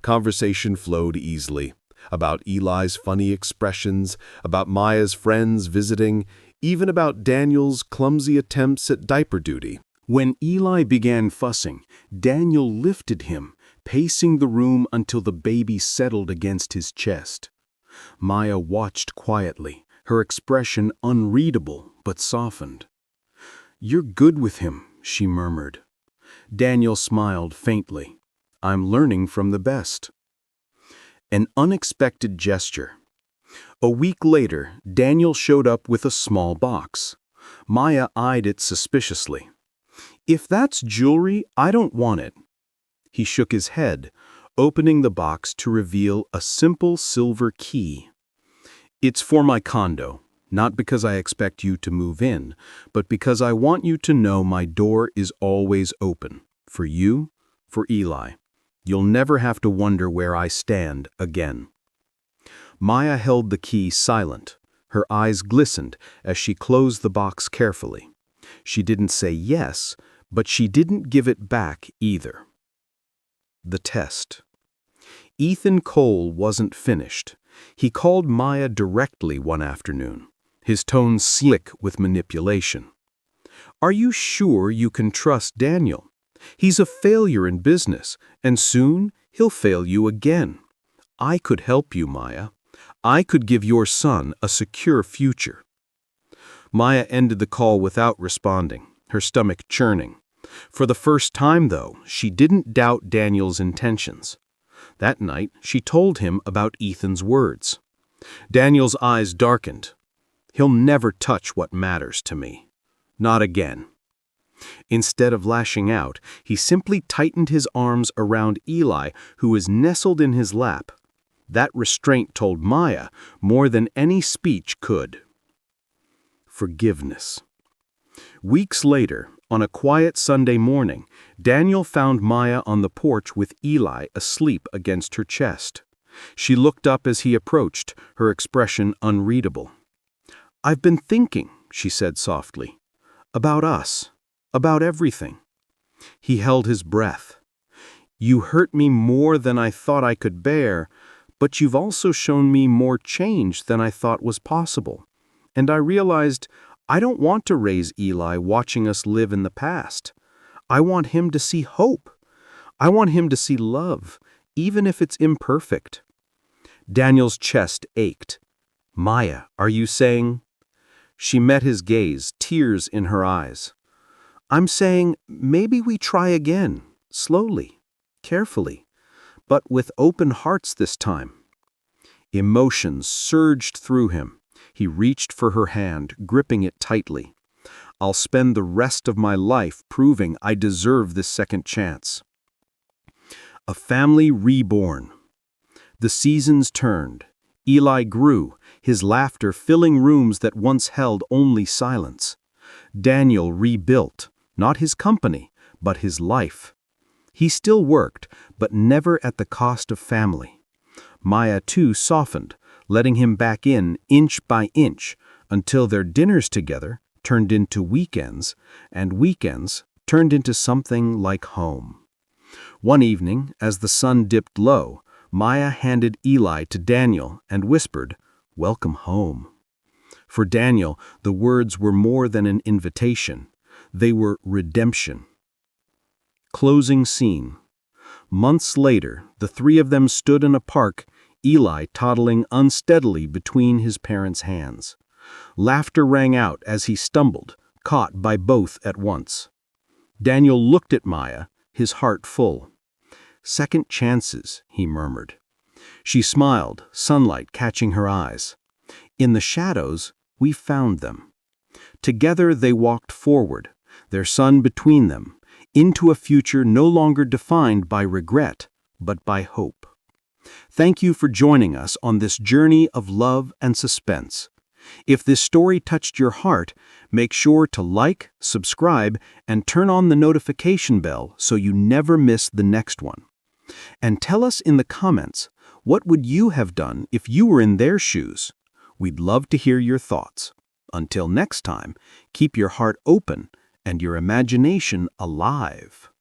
Conversation flowed easily, about Eli's funny expressions, about Maya's friends visiting, even about Daniel's clumsy attempts at diaper duty. When Eli began fussing, Daniel lifted him, pacing the room until the baby settled against his chest. Maya watched quietly, her expression unreadable but softened. "You're good with him," she murmured. Daniel smiled faintly. "I'm learning from the best." An unexpected gesture. A week later, Daniel showed up with a small box. Maya eyed it suspiciously. "If that's jewelry, I don't want it." He shook his head, opening the box to reveal a simple silver key. "It's for my condo, not because I expect you to move in, but because I want you to know my door is always open. For you, for Eli. You'll never have to wonder where I stand again." Maya held the key silent. Her eyes glistened as she closed the box carefully. She didn't say yes, but she didn't give it back either. The test. Ethan Cole wasn't finished. He called Maya directly one afternoon, his tone slick with manipulation. "Are you sure you can trust Daniel? He's a failure in business, and soon he'll fail you again. I could help you, Maya. I could give your son a secure future." Maya ended the call without responding, her stomach churning. For the first time, though, she didn't doubt Daniel's intentions. That night, she told him about Ethan's words. Daniel's eyes darkened. "He'll never touch what matters to me. Not again." Instead of lashing out, he simply tightened his arms around Eli, who was nestled in his lap. That restraint told Maya more than any speech could. Forgiveness. Weeks later, on a quiet Sunday morning, Daniel found Maya on the porch with Eli asleep against her chest. She looked up as he approached, her expression unreadable. "I've been thinking," she said softly, "about us, about everything." He held his breath. "You hurt me more than I thought I could bear, but you've also shown me more change than I thought was possible. And I realized I don't want to raise Eli watching us live in the past. I want him to see hope. I want him to see love, even if it's imperfect." Daniel's chest ached. "Maya, are you saying—" She met his gaze, tears in her eyes. "I'm saying maybe we try again, slowly, carefully, but with open hearts this time." Emotions surged through him. He reached for her hand, gripping it tightly. "I'll spend the rest of my life proving I deserve this second chance." A family reborn. The seasons turned. Eli grew, his laughter filling rooms that once held only silence. Daniel rebuilt, not his company, but his life. He still worked, but never at the cost of family. Maya, too, softened, letting him back in inch by inch, until their dinners together turned into weekends, and weekends turned into something like home. One evening, as the sun dipped low, Maya handed Eli to Daniel and whispered, "Welcome home." For Daniel, the words were more than an invitation. They were redemption. Closing scene. Months later, the three of them stood in a park, Eli toddling unsteadily between his parents' hands. Laughter rang out as he stumbled, caught by both at once. Daniel looked at Maya, his heart full. "Second chances," he murmured. She smiled, sunlight catching her eyes. In the shadows, we found them. Together they walked forward, their son between them, into a future no longer defined by regret, but by hope. Thank you for joining us on this journey of love and suspense. If this story touched your heart, make sure to like, subscribe, and turn on the notification bell so you never miss the next one. And tell us in the comments, what would you have done if you were in their shoes? We'd love to hear your thoughts. Until next time, keep your heart open and your imagination alive.